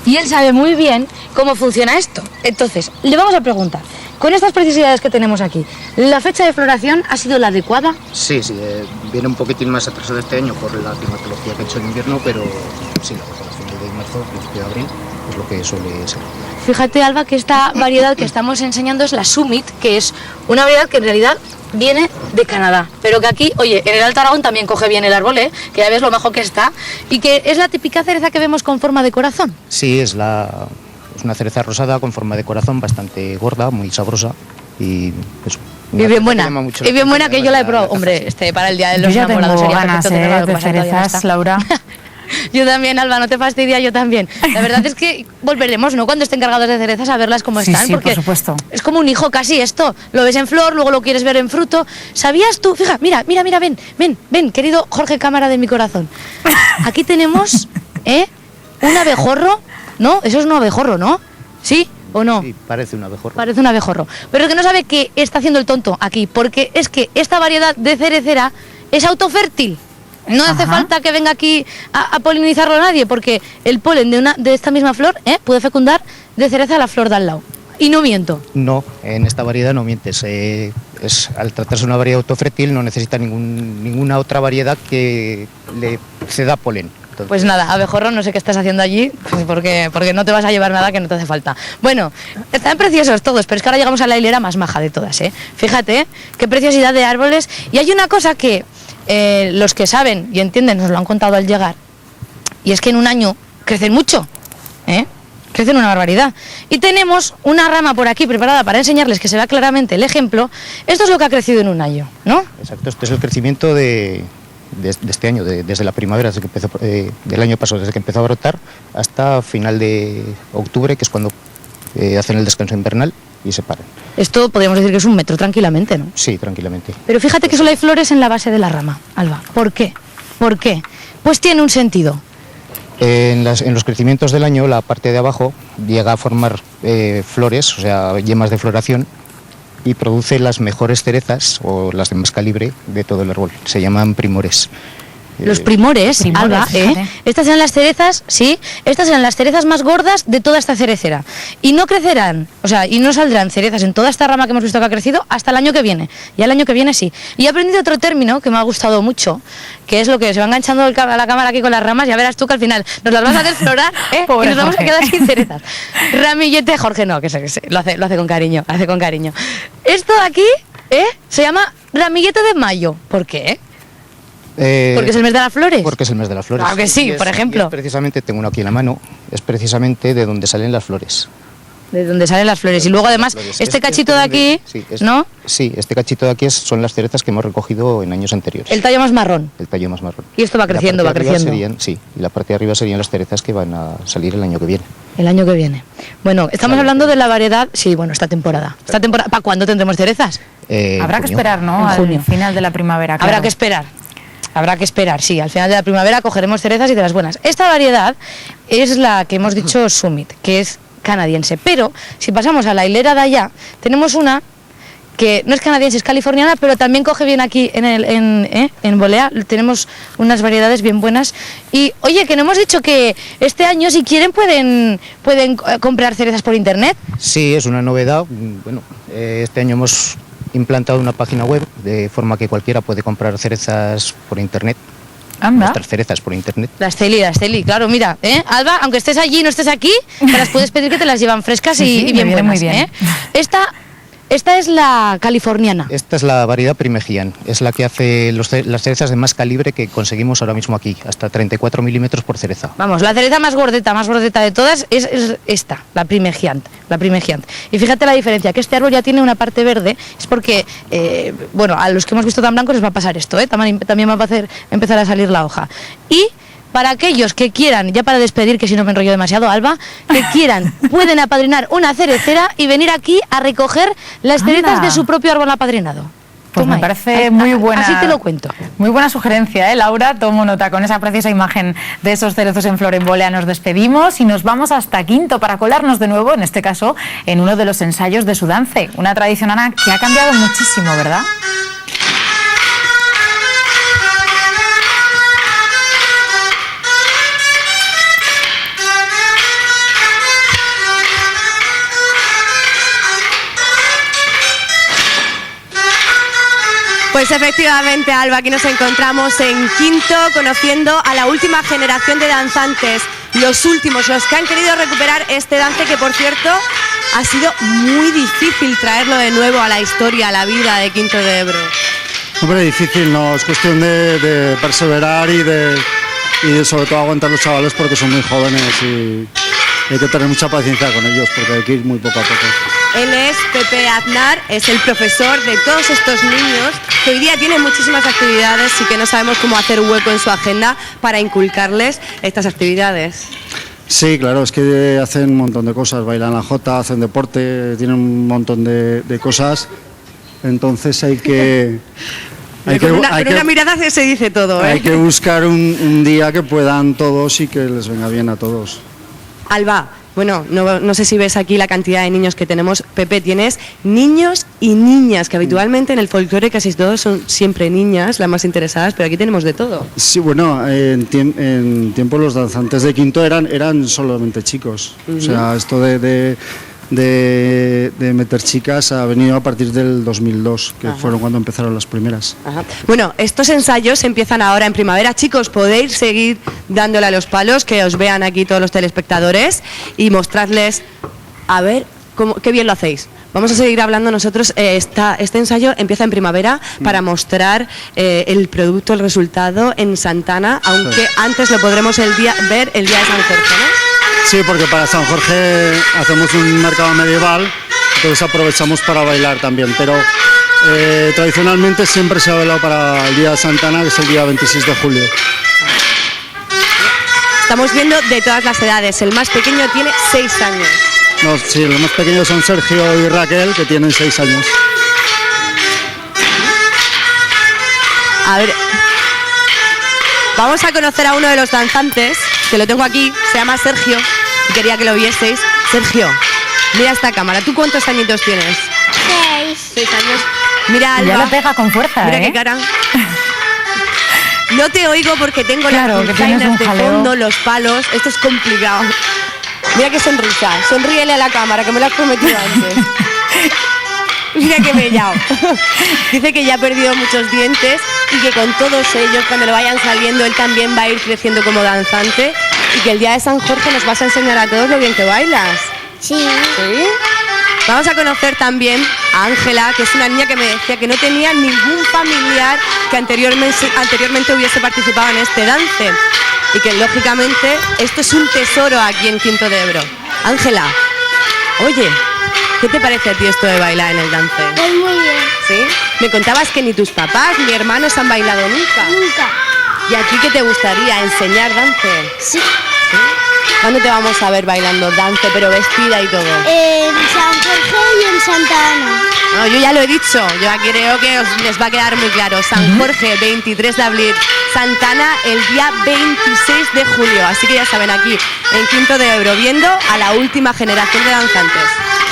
y él sabe muy bien cómo funciona esto. Entonces, le vamos a preguntar, con estas precisidades que tenemos aquí, ¿la fecha de floración ha sido la adecuada? Sí, viene un poquitín más atrasado este año por la climatología que he hecho en invierno, pero sí, la floración de marzo, principio de abril, es lo que suele ser. Fíjate, Alba, que esta variedad que estamos enseñando es la Summit, que es una variedad que en realidad viene de Canadá, pero que aquí, oye, en el Alto Aragón también coge bien el árbol, que ya ves lo majo que está, y que es la típica cereza que vemos con forma de corazón. Sí, es una cereza rosada con forma de corazón, bastante gorda, muy sabrosa y eso. Y bien buena, que yo la he probado. Hombre, para el Día de los Enamorados sería ganas, de cerezas, Laura. Yo también, Alba, no te fastidia, yo también. La verdad es que volveremos, ¿no? Cuando estén cargados de cerezas a verlas cómo están. Sí, porque por supuesto. Es como un hijo casi esto. Lo ves en flor, luego lo quieres ver en fruto. ¿Sabías tú? Fija, mira, ven, querido Jorge Cámara de mi corazón. Aquí tenemos, un abejorro, ¿no? Eso es un abejorro, ¿no? ¿Sí o no? Sí, parece un abejorro. Parece un abejorro. Pero es que no sabe que está haciendo el tonto aquí, porque es que esta variedad de cerecera es autofértil. No hace falta que venga aquí a polinizarlo nadie, porque el polen de esta misma flor puede fecundar de cereza a la flor de al lado. Y no miento. No, en esta variedad no mientes. Al tratarse de una variedad autofértil no necesita ninguna otra variedad que le ceda polen. Entonces, pues nada, abejorro, no sé qué estás haciendo allí, pues porque no te vas a llevar nada que no te hace falta. Bueno, están preciosos todos, pero es que ahora llegamos a la hilera más maja de todas, Fíjate, qué preciosidad de árboles. Y hay una cosa que los que saben y entienden nos lo han contado al llegar, y es que en un año crecen mucho, crecen una barbaridad. Y tenemos una rama por aquí preparada para enseñarles que se vea claramente el ejemplo. Esto es lo que ha crecido en un año, ¿no? Exacto, este es el crecimiento de este año, desde la primavera, desde que empezó, del año pasado, desde que empezó a brotar hasta final de octubre, que es cuando hacen el descanso invernal y se paran. Esto podríamos decir que es 1 metro tranquilamente, ¿no? Sí, tranquilamente. Pero fíjate que solo hay flores en la base de la rama, Alba. ¿Por qué? ¿Por qué? Pues tiene un sentido. En los crecimientos del año, la parte de abajo llega a formar flores, o sea, yemas de floración, y produce las mejores cerezas, o las de más calibre, de todo el árbol. Se llaman primores. Los primores, Alba, estas serán las cerezas, sí, estas serán las cerezas más gordas de toda esta cerecera. Y no crecerán, o sea, y no saldrán cerezas en toda esta rama que hemos visto que ha crecido hasta el año que viene. Y al año que viene sí. Y he aprendido otro término que me ha gustado mucho, que es lo que se va enganchando a la cámara aquí con las ramas, ya verás tú que al final nos las vas a desflorar, y nos vamos a quedar sin cerezas. Ramillete, Jorge, no, que lo hace con cariño, Esto de aquí, se llama ramillete de mayo. ¿Por qué? ¿Porque es el mes de las flores? Porque es el mes de las flores. Claro que sí, por ejemplo. Precisamente, tengo uno aquí en la mano, es precisamente de donde salen las flores. de donde salen las flores. Y luego además, este cachito de aquí, ¿no? Sí, este cachito de aquí son las cerezas que hemos recogido en años anteriores. El tallo más marrón. El tallo más marrón. Y esto va creciendo, va creciendo. Y la parte de arriba serían las cerezas que van a salir el año que viene. El año que viene. Bueno, estamos hablando de la variedad, sí, bueno, esta temporada. ¿Para cuándo tendremos cerezas? Habrá que esperar, ¿no? En junio. Al final de la primavera. Claro. Habrá que esperar, sí. Al final de la primavera cogeremos cerezas y de las buenas. Esta variedad es la que hemos dicho Summit, que es canadiense. Pero si pasamos a la hilera de allá, tenemos una que no es canadiense, es californiana, pero también coge bien aquí en Bolea. Tenemos unas variedades bien buenas. Y oye, que no hemos dicho que este año, si quieren, pueden comprar cerezas por internet. Sí, es una novedad. Bueno, este año hemos implantado una página web de forma que cualquiera puede comprar cerezas por internet. Nuestras cerezas por internet. Las Celi, claro, mira, Alba, aunque estés allí y no estés aquí, te las puedes pedir que te las llevan frescas y bien buenas. Muy bien. Esta es la californiana. Esta es la variedad Primegian, es la que hace las cerezas de más calibre que conseguimos ahora mismo aquí, hasta 34 milímetros por cereza. Vamos, la cereza más gordeta de todas es esta, la Primegian. Y fíjate la diferencia, que este árbol ya tiene una parte verde, es porque, bueno, a los que hemos visto tan blancos les va a pasar esto, también va a empezar a salir la hoja. Y para aquellos que quieran, ya para despedir, que si no me enrollo demasiado, Alba, que quieran, pueden apadrinar una cerecera y venir aquí a recoger las cerezas de su propio árbol apadrinado. Pues me parece muy buena. Así te lo cuento. Muy buena sugerencia, Laura. Tomo nota. Con esa preciosa imagen de esos cerezos en flor en Bolea nos despedimos y nos vamos hasta Quinto para colarnos de nuevo, en este caso, en uno de los ensayos de su dance. Una tradición, Ana, que ha cambiado muchísimo, ¿verdad? Pues efectivamente, Alba, aquí nos encontramos en Quinto, conociendo a la última generación de danzantes, los últimos, los que han querido recuperar este dance que, por cierto, ha sido muy difícil traerlo de nuevo a la historia, a la vida de Quinto de Ebro. Hombre, difícil, no, es cuestión de perseverar y sobre todo aguantar los chavales porque son muy jóvenes y hay que tener mucha paciencia con ellos porque hay que ir muy poco a poco. Él es Pepe Aznar, es el profesor de todos estos niños que hoy día tienen muchísimas actividades y que no sabemos cómo hacer hueco en su agenda para inculcarles estas actividades. Sí, claro, es que hacen un montón de cosas, bailan la jota, hacen deporte, tienen un montón de cosas, entonces hay que... Con una mirada se dice todo. Hay que buscar un día que puedan todos y que les venga bien a todos. Alba, bueno, no sé si ves aquí la cantidad de niños que tenemos. Pepe, tienes niños y niñas, que habitualmente en el folclore casi todos son siempre niñas, las más interesadas, pero aquí tenemos de todo. Sí, bueno, en tiempo los danzantes de Quinto eran solamente chicos. O sea, esto de meter chicas ha venido a partir del 2002, que fueron cuando empezaron las primeras. Bueno, estos ensayos empiezan ahora en primavera. Chicos, podéis seguir dándole a los palos, que os vean aquí todos los telespectadores y mostrarles, a ver, qué bien lo hacéis. Vamos a seguir hablando nosotros. Este ensayo empieza en primavera para mostrar el producto, el resultado en Santana, aunque antes lo podremos ver el día de San Jorge, ¿no? Sí, porque para San Jorge hacemos un mercado medieval, entonces aprovechamos para bailar también, pero tradicionalmente siempre se ha bailado para el día de Santana, que es el día 26 de julio. Estamos viendo de todas las edades, el más pequeño tiene 6 años. No, sí, los más pequeños son Sergio y Raquel, que tienen 6 años. A ver, vamos a conocer a uno de los danzantes, que lo tengo aquí, se llama Sergio, y quería que lo vieseis. Sergio, mira esta cámara, ¿tú cuántos añitos tienes? 6 años. Mira, Alba. Ya lo pega con fuerza, mira qué cara. No te oigo porque tengo las dulzainas de fondo, los palos, esto es complicado. Mira qué sonrisa, sonríele a la cámara, que me lo has prometido antes. Mira qué mellao. Dice que ya ha perdido muchos dientes y que con todos ellos, cuando le vayan saliendo, él también va a ir creciendo como danzante y que el día de San Jorge nos vas a enseñar a todos lo bien que bailas. Sí. ¿Sí? Vamos a conocer también a Ángela, que es una niña que me decía que no tenía ningún familiar que anteriormente hubiese participado en este dance y que lógicamente esto es un tesoro aquí en Quinto de Ebro. Ángela, Oye, ¿qué te parece a ti esto de bailar en el dance? Pues muy bien. ¿Sí? Me contabas que ni tus papás ni hermanos han bailado nunca. Nunca. ¿Y a ti qué te gustaría? ¿Enseñar dance? Sí. ¿Sí? ¿Cuándo te vamos a ver bailando dance, pero vestida y todo? En San Jorge y en Santa Ana. No, yo ya lo he dicho, yo creo que les va a quedar muy claro. San Jorge, 23 de abril, Santana, el día 26 de julio. Así que ya saben, aquí en Quinto de Ebro, viendo a la última generación de danzantes.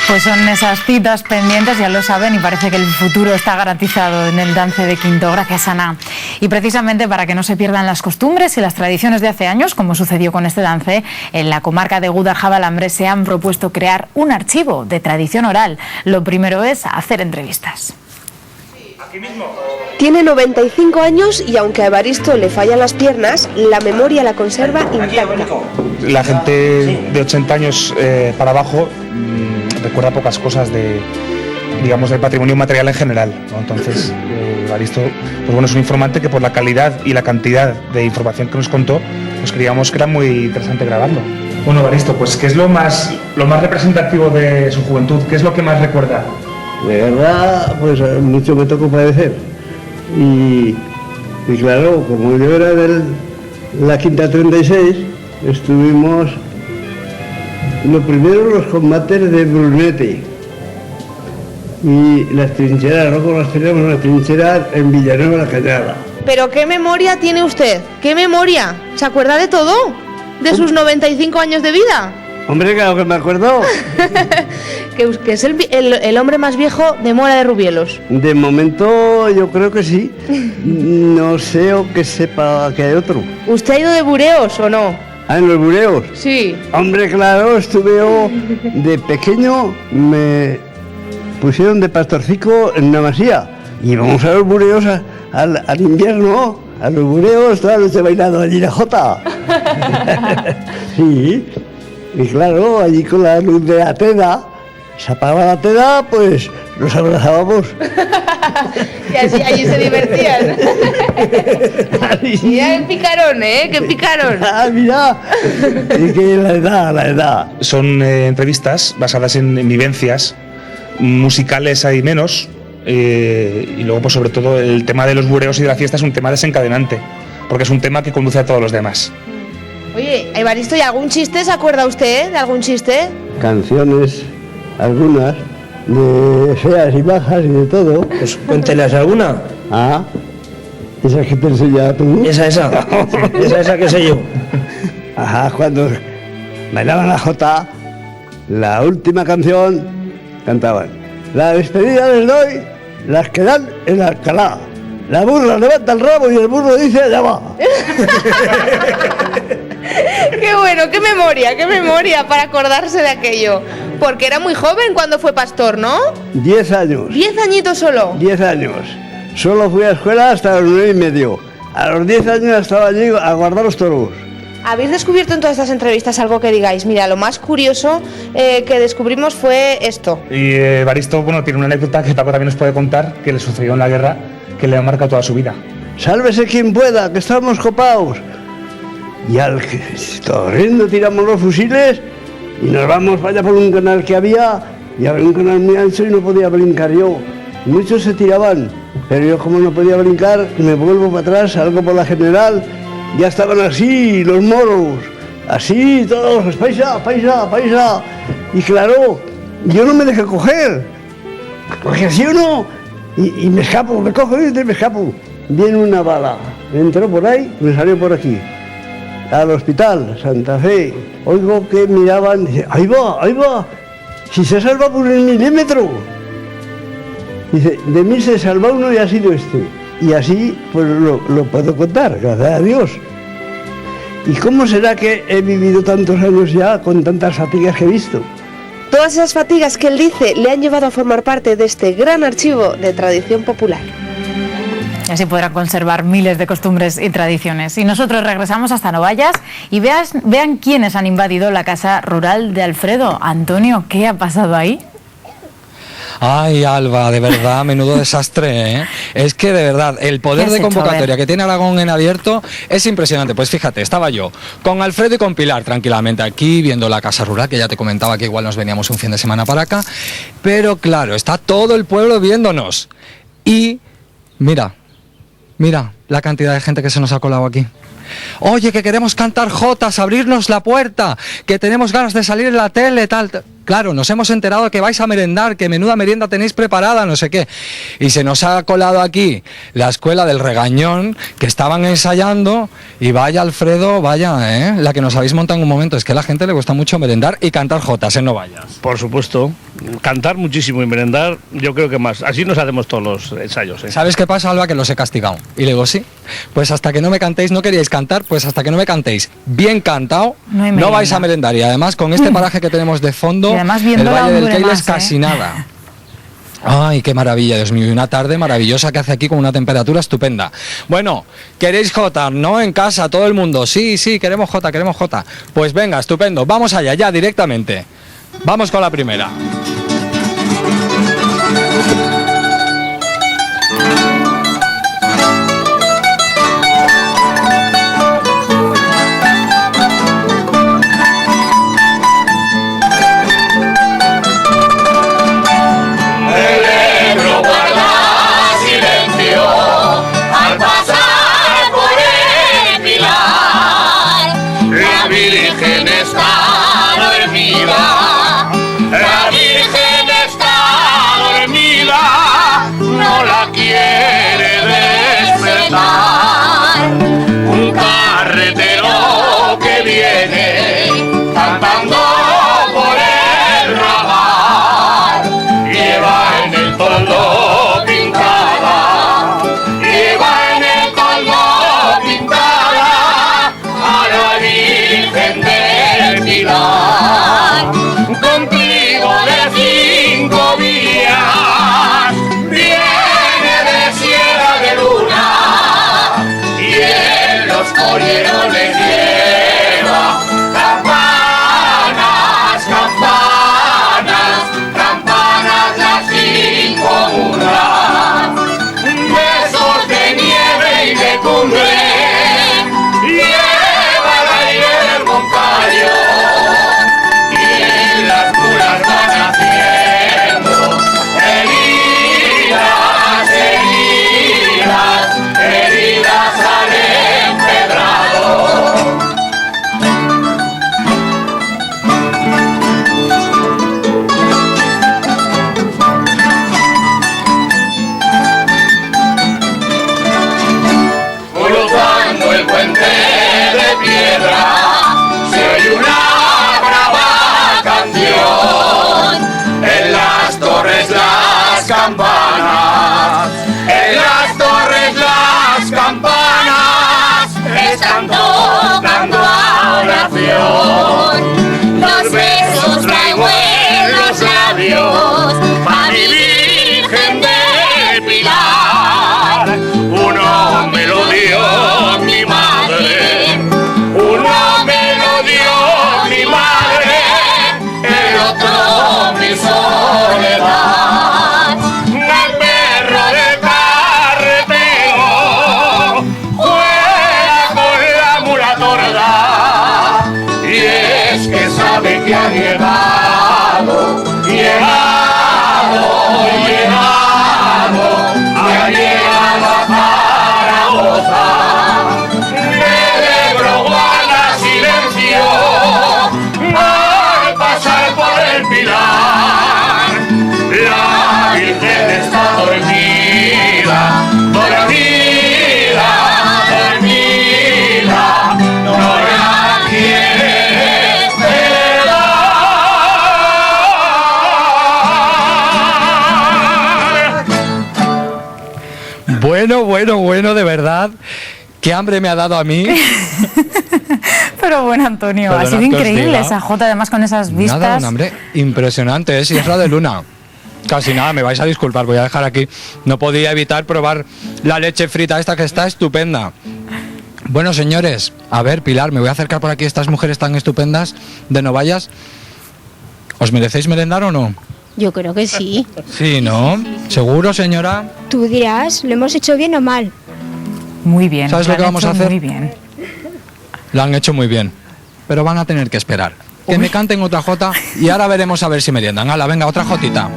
Pues son esas citas pendientes, ya lo saben, y parece que el futuro está garantizado en el dance de Quinto. Gracias, Ana. Y precisamente para que no se pierdan las costumbres y las tradiciones de hace años, como sucedió con este dance, en la comarca de Gúdar-Javalambre se han propuesto crear un archivo de tradición oral. Lo primero es hacer entrevistas. Tiene 95 años y aunque a Evaristo le fallan las piernas, la memoria la conserva intacta. La gente de 80 años para abajo recuerda pocas cosas del patrimonio material en general, ¿no? Entonces, Evaristo, pues bueno, es un informante que por la calidad y la cantidad de información que nos contó, pues creíamos que era muy interesante grabarlo. Bueno, Evaristo, pues ¿qué es lo más representativo de su juventud? ¿Qué es lo que más recuerda? De verdad, pues mucho me tocó padecer. Y claro, como yo era de la Quinta 36, estuvimos lo primero los combates de Brunete y las trincheras, luego las teníamos en la trinchera en Villanueva de la Cañada. Pero ¿qué memoria tiene usted? ¿Qué memoria? ¿Se acuerda de todo? ¿De sus 95 años de vida? Hombre, claro que me acuerdo. que es el hombre más viejo de Mora de Rubielos. De momento yo creo que sí. No sé o que sepa que hay otro. ¿Usted ha ido de bureos o no? ¿Ah, en los bureos? Sí. Hombre, claro, estuve yo de pequeño, me pusieron de pastorcico en una masía. Y vamos a los bureos al invierno, a los bureos, toda la noche bailando allí la jota. Sí. Y claro, allí con la luz de la teda, se apagaba la teda, pues nos abrazábamos. Y así allí se divertían. Mira el picarón, qué picarón. Ah, mira, es que la edad. Son entrevistas basadas en vivencias, musicales hay menos, y luego pues sobre todo el tema de los bureos y de la fiesta es un tema desencadenante, porque es un tema que conduce a todos los demás. Oye, Evaristo, ¿y algún chiste se acuerda usted de algún chiste? Canciones, algunas, de feas y bajas y de todo. Pues cuéntelas alguna. Ah, esa que te enseñaba tú. Esa que sé yo. Ajá, cuando bailaban la jota, la última canción, cantaban: la despedida les doy, las que dan en Alcalá. La burra levanta el rabo y el burro dice allá va. Qué bueno, qué memoria para acordarse de aquello. Porque era muy joven cuando fue pastor, ¿no? 10 años. 10 añitos solo. 10 años. Solo fui a escuela hasta los 9 y medio. A los 10 años estaba allí a guardar los toros. ¿Habéis descubierto en todas estas entrevistas algo que digáis? Mira, lo más curioso que descubrimos fue esto. Y Evaristo, bueno, tiene una anécdota que Paco también nos puede contar, que le sucedió en la guerra, que le ha marcado toda su vida. Sálvese quien pueda, que estamos copados. Y al que corriendo tiramos los fusiles y nos vamos para allá por un canal que había, y había un canal muy ancho y no podía brincar yo. Muchos se tiraban, pero yo como no podía brincar, me vuelvo para atrás, salgo por la general, ya estaban así los moros, así todos, paisa. Y claro, yo no me dejé coger, porque así uno, y me escapo, me cojo y me escapo. Viene una bala, entró por ahí, me salió por aquí. Al hospital, Santa Fe, oigo que miraban, dice, ahí va, si se salva por el milímetro. Dice, de mí se salva uno y ha sido este. Y así, pues lo puedo contar, gracias a Dios. ¿Y cómo será que he vivido tantos años ya con tantas fatigas que he visto? Todas esas fatigas que él dice le han llevado a formar parte de este gran archivo de tradición popular. Y así podrán conservar miles de costumbres y tradiciones. Y nosotros regresamos hasta Novallas y vean quiénes han invadido la casa rural de Alfredo. Antonio, ¿qué ha pasado ahí? Ay, Alba, de verdad, menudo desastre, ¿eh? Es que de verdad, el poder de convocatoria que tiene Aragón en abierto es impresionante. Pues fíjate, estaba yo con Alfredo y con Pilar tranquilamente aquí viendo la casa rural, que ya te comentaba que igual nos veníamos un fin de semana para acá, pero claro, está todo el pueblo viéndonos. Y mira la cantidad de gente que se nos ha colado aquí. Oye, que queremos cantar jotas, abrirnos la puerta, que tenemos ganas de salir en la tele, tal. Claro, nos hemos enterado de que vais a merendar, que menuda merienda tenéis preparada, no sé qué. Y se nos ha colado aquí la escuela del Regañón, que estaban ensayando, y vaya Alfredo, vaya, la que nos habéis montado en un momento. Es que a la gente le gusta mucho merendar y cantar jotas, No vayas. Por supuesto, cantar muchísimo y merendar, yo creo que más. Así nos hacemos todos los ensayos. ¿Sabes qué pasa, Alba? Que los he castigado. Y le digo, sí, pues hasta que no me cantéis, no queríais cantar, pues hasta que no me cantéis bien cantado, no vais a merendar. Y además, con este paraje que tenemos de fondo, el Valle del Keiles casi nada. Ay, qué maravilla, Dios mío, y una tarde maravillosa que hace aquí con una temperatura estupenda. Bueno, ¿queréis jota, no? En casa, todo el mundo, sí, queremos jota. Pues venga, estupendo, vamos allá, ya, directamente. Vamos con la primera. Un carretero que viene cantando por el rabal, lleva en el toldo pintada, a la Virgen del Pilar, con pliego de 5 vías, viene de Sierra de Luna. Corrieron les lleva campanas, las 5 mulas, besos de nieve y de cumbre, lleva el aire el moncayo, y en las mulas van haciendo heridas al empedrado. Cruzando el puente de piedra se oye una brava canción. En las torres las campanas, están tocando a oración. Los besos traigo en los labios para mi Virgen del Pilar. Uno me lo dio mi madre, el otro mi soledad. El perro del carretero juega con la mula torda, y es que sabe que ha llegado a Zaragoza. De Broguana silencio al pasar por el Pilar. La Virgen está dormida, no la quiere esperar. Bueno, de verdad, qué hambre me ha dado a mí. Pero bueno, Antonio, ha sido increíble esa jota, además con esas vistas. Nada, un hambre impresionante, es Sierra de Luna. Casi nada, me vais a disculpar, voy a dejar aquí. No podía evitar probar la leche frita esta que está estupenda. Bueno, señores, a ver, Pilar, me voy a acercar por aquí a estas mujeres tan estupendas de No vayas. ¿Os merecéis merendar o no? Yo creo que sí. Sí, ¿no? ¿Seguro, señora? Tú dirás, ¿lo hemos hecho bien o mal? Muy bien. ¿Sabes lo que vamos a hacer? Muy bien. Lo han hecho muy bien, pero van a tener que esperar. Que me canten otra jota y ahora veremos a ver si meriendan. Hala, venga, otra jotita.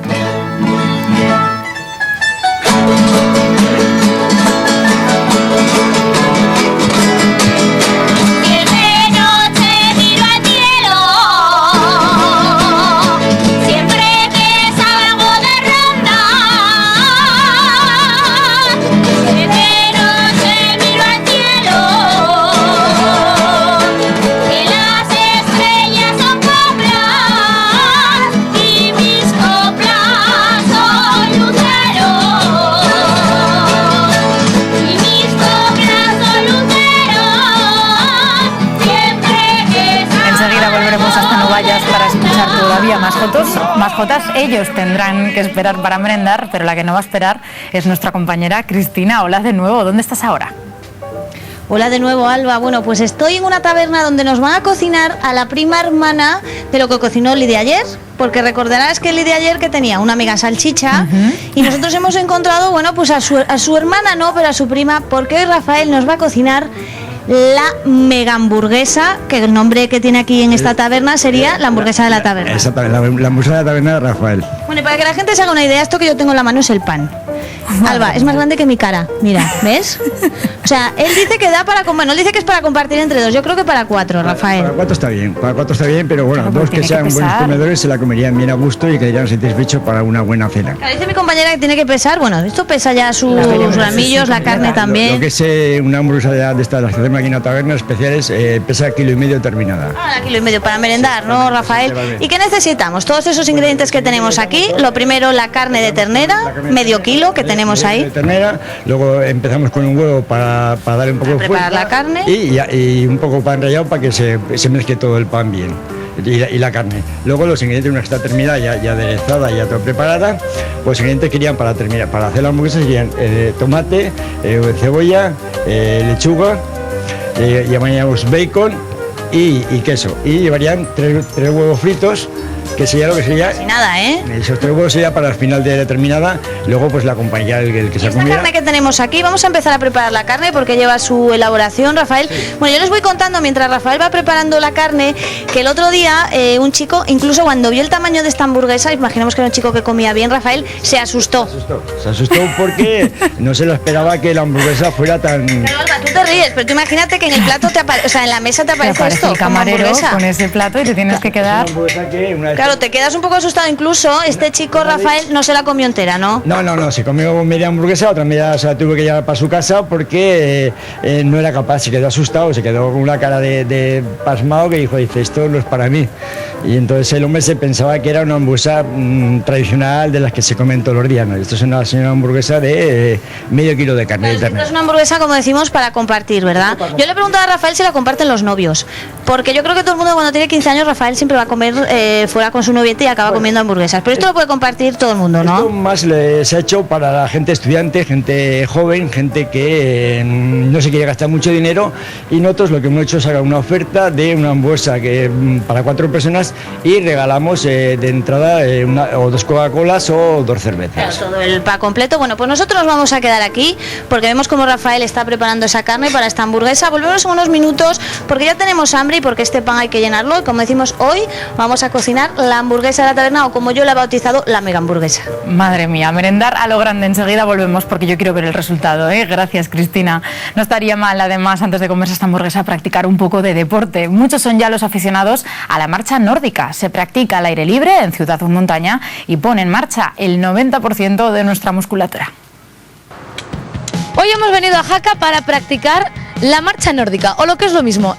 Más jotas, ellos tendrán que esperar para merendar, pero la que no va a esperar es nuestra compañera Cristina. Hola de nuevo, ¿dónde estás ahora? Hola de nuevo, Alba. Bueno, pues estoy en una taberna donde nos van a cocinar a la prima hermana de lo que cocinó Lidia ayer, porque recordarás que Lidia ayer que tenía una mega salchicha y nosotros hemos encontrado, bueno, pues a su hermana no, pero a su prima, porque hoy Rafael nos va a cocinar la mega hamburguesa, que el nombre que tiene aquí en esta taberna sería la hamburguesa de la taberna. Exactamente, la hamburguesa de la taberna de Rafael. Bueno, y para que la gente se haga una idea, esto que yo tengo en la mano es el pan. Alba, es más grande que mi cara, mira, ¿ves? O sea, él dice que da para comer, no dice que es para compartir entre dos, yo creo que para 4, Rafael. Para 4 está bien, pero bueno, claro, dos que sean buenos comedores se la comerían bien a gusto y quedarían satisfechos para una buena cena. Claro, dice mi compañera que tiene que pesar, bueno, esto pesa ya sus ramillos, la carne también. Lo que es una hamburguesa de estas, las que hacemos aquí en la taberna, especiales, pesa 1,5 kilos terminada. Ah, 1,5 kilos para merendar, ¿no, Rafael? ¿Y qué necesitamos? Todos esos ingredientes que tenemos aquí, lo primero la carne de ternera, medio kilo que tenemos ahí. De ternera, luego empezamos con un huevo para darle un poco de fuerza. Preparar la carne. Y un poco pan rallado para que se mezcle todo el pan bien. Y la carne. Luego los ingredientes, una vez está terminada, ya aderezada, ya todo preparada, pues los ingredientes querían para hacer la hamburguesa serían tomate, cebolla, lechuga, llamaríamos bacon y queso. Y llevarían 3 huevos fritos, que sería lo que sería... Casi nada, ¿eh? Esos 3 huevos sería para el final de determinada, luego pues la acompañaría el que se comiera. Esta carne que tenemos aquí, vamos a empezar a preparar la carne porque lleva su elaboración, Rafael. Sí. Bueno, yo les voy contando mientras Rafael va preparando la carne, que el otro día un chico, incluso cuando vio el tamaño de esta hamburguesa, imaginemos que era un chico que comía bien, Rafael, se asustó. Se asustó porque no se lo esperaba que la hamburguesa fuera tan... Pero Alba, tú te ríes, pero tú imagínate que en el plato en la mesa te aparece esto, el camarero con ese plato y te tienes que quedar... Claro, te quedas un poco asustado. Incluso este chico, Rafael, no se la comió entera, ¿no? No, se comió media hamburguesa, otra media se la tuvo que llevar para su casa porque no era capaz, se quedó asustado, se quedó con una cara de pasmado que dice, esto no es para mí. Y entonces el hombre se pensaba que era una hamburguesa tradicional de las que se comen todos los días, ¿no? Esto es una hamburguesa de medio kilo de carne de ternera. Esto es una hamburguesa, como decimos, para compartir, ¿verdad? Yo le preguntaba a Rafael si la comparten los novios, porque yo creo que todo el mundo cuando tiene 15 años, Rafael siempre va a comer fuera con su novieta y acaba comiendo hamburguesas, pero esto lo puede compartir todo el mundo, ¿no? Esto más se ha hecho para la gente estudiante, gente joven, gente que no se quiere gastar mucho dinero, y nosotros lo que hemos hecho es sacar una oferta de una hamburguesa que para 4 personas y regalamos de entrada o 2 Coca-Colas o 2 cervezas. Claro, todo el pack completo. Bueno, pues nosotros nos vamos a quedar aquí porque vemos como Rafael está preparando esa carne para esta hamburguesa. Volvemos en unos minutos porque ya tenemos hambre y porque este pan hay que llenarlo, y como decimos, hoy vamos a cocinar la hamburguesa de la taberna, o como yo la he bautizado, la mega hamburguesa. Madre mía, merendar a lo grande. Enseguida volvemos porque yo quiero ver el resultado, ¿eh? Gracias, Cristina. No estaría mal, además, antes de comerse esta hamburguesa, practicar un poco de deporte. Muchos son ya los aficionados a la marcha nórdica. Se practica al aire libre en ciudad o montaña y pone en marcha el 90% de nuestra musculatura. Hoy hemos venido a Jaca para practicar la marcha nórdica, o lo que es lo mismo,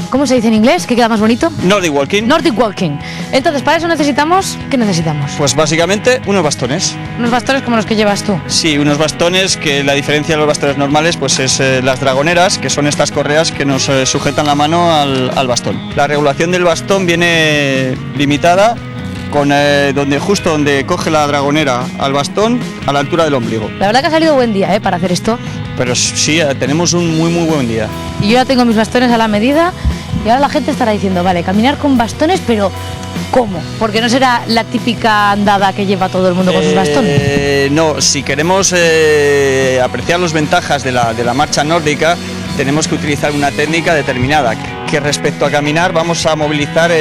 ¿cómo se dice en inglés? ¿Qué queda más bonito? Nordic Walking. Nordic Walking. Entonces, para eso necesitamos... ¿Qué necesitamos? Pues básicamente unos bastones. ¿Unos bastones como los que llevas tú? Sí, unos bastones que la diferencia de los bastones normales pues es las dragoneras, que son estas correas que nos sujetan la mano al bastón. La regulación del bastón viene limitada con justo donde coge la dragonera al bastón, a la altura del ombligo. La verdad que ha salido buen día para hacer esto. Pero sí, tenemos un muy buen día. Y yo ya tengo mis bastones a la medida Y ahora la gente estará diciendo, vale, caminar con bastones, pero ¿cómo? Porque no será la típica andada que lleva todo el mundo con sus bastones. No, si queremos apreciar las ventajas de la marcha nórdica, tenemos que utilizar una técnica determinada, que respecto a caminar vamos a movilizar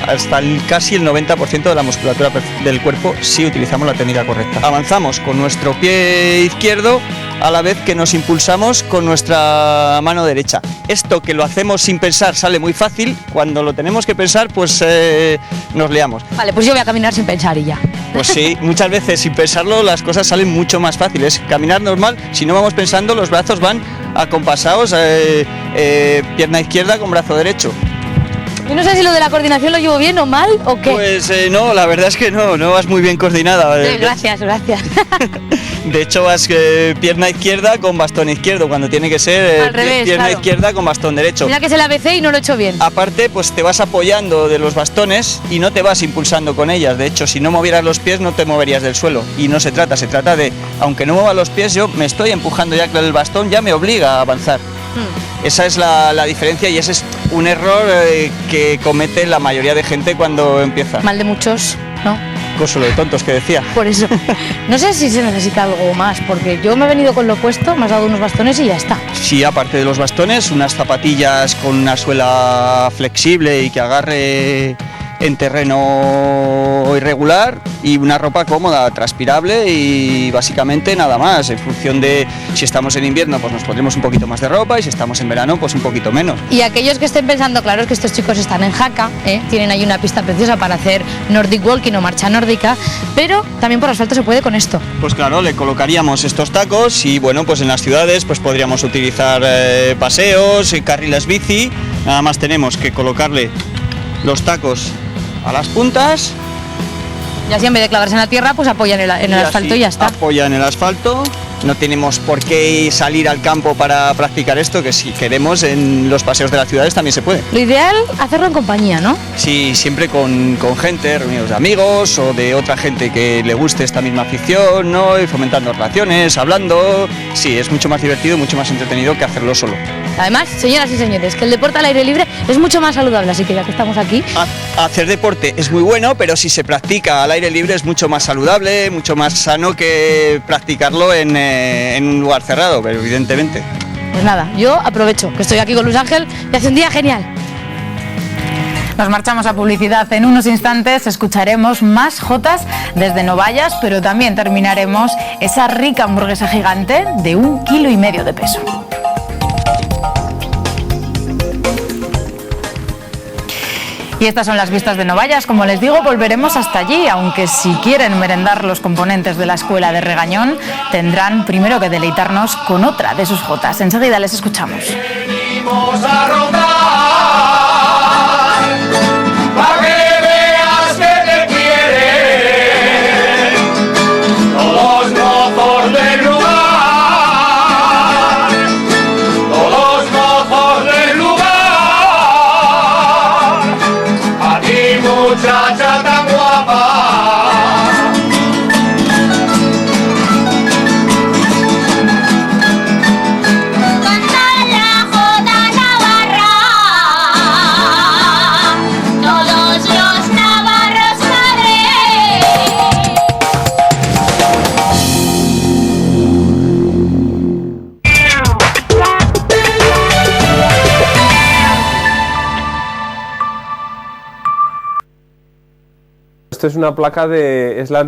hasta casi el 90% de la musculatura del cuerpo si utilizamos la técnica correcta. Avanzamos con nuestro pie izquierdo a la vez que nos impulsamos con nuestra mano derecha. Esto que lo hacemos sin pensar sale muy fácil, cuando lo tenemos que pensar pues nos liamos. Vale, pues yo voy a caminar sin pensar y ya. Pues sí, muchas veces sin pensarlo las cosas salen mucho más fáciles. Caminar normal, si no vamos pensando, los brazos van acompasados, pierna izquierda con brazo derecho. Yo no sé si lo de la coordinación lo llevo bien o mal o qué. Pues no, la verdad es que no vas muy bien coordinada. Gracias. De hecho vas pierna izquierda con bastón izquierdo, cuando tiene que ser al revés, pierna izquierda con bastón derecho. Mira que es el ABC y no lo he hecho bien. Aparte, pues te vas apoyando de los bastones y no te vas impulsando con ellas. De hecho, si no movieras los pies no te moverías del suelo. Y no se trata de, aunque no mueva los pies, yo me estoy empujando ya que el bastón ya me obliga a avanzar. Esa es la diferencia y ese es un error que comete la mayoría de gente cuando empieza. Mal de muchos, ¿no? Coso de tontos que decía. Por eso. No sé si se necesita algo más, porque yo me he venido con lo opuesto, me has dado unos bastones y ya está. Sí, aparte de los bastones, unas zapatillas con una suela flexible y que agarre en terreno irregular y una ropa cómoda, transpirable y básicamente nada más. En función de si estamos en invierno pues nos pondremos un poquito más de ropa y si estamos en verano pues un poquito menos. Y aquellos que estén pensando, claro, es que estos chicos están en Jaca, tienen ahí una pista preciosa para hacer Nordic Walking o marcha nórdica, pero también por asfalto se puede con esto. Pues claro, le colocaríamos estos tacos y bueno, pues en las ciudades pues podríamos utilizar paseos y carriles bici. Nada más tenemos que colocarle los tacos a las puntas. Y así en vez de clavarse en la tierra, pues apoyan en el asfalto y ya está. Apoyan el asfalto. No tenemos por qué salir al campo para practicar esto, que si queremos en los paseos de las ciudades también se puede. Lo ideal, hacerlo en compañía, ¿no? Sí, siempre con gente, reunidos de amigos o de otra gente que le guste esta misma afición, ¿no? Y fomentando relaciones, hablando. Sí, es mucho más divertido, mucho más entretenido que hacerlo solo. Además, señoras y señores, que el deporte al aire libre es mucho más saludable, así que ya que estamos aquí... Hacer deporte es muy bueno, pero si se practica al aire libre es mucho más saludable, mucho más sano que practicarlo en un lugar cerrado, pero evidentemente. Pues nada, yo aprovecho que estoy aquí con Luis Ángel y hace un día genial. Nos marchamos a publicidad. En unos instantes escucharemos más jotas desde Novallas, pero también terminaremos esa rica hamburguesa gigante de 1,5 kilos de peso. Y estas son las vistas de Novallas. Como les digo, volveremos hasta allí, aunque si quieren merendar los componentes de la escuela de Regañón, tendrán primero que deleitarnos con otra de sus jotas. Enseguida les escuchamos. Venimos a rodar, pa' que veas que te quieren todos los mozos del lugar, todos los mozos del lugar. A ti, muchacha tan guapa, Esto es una placa de... es la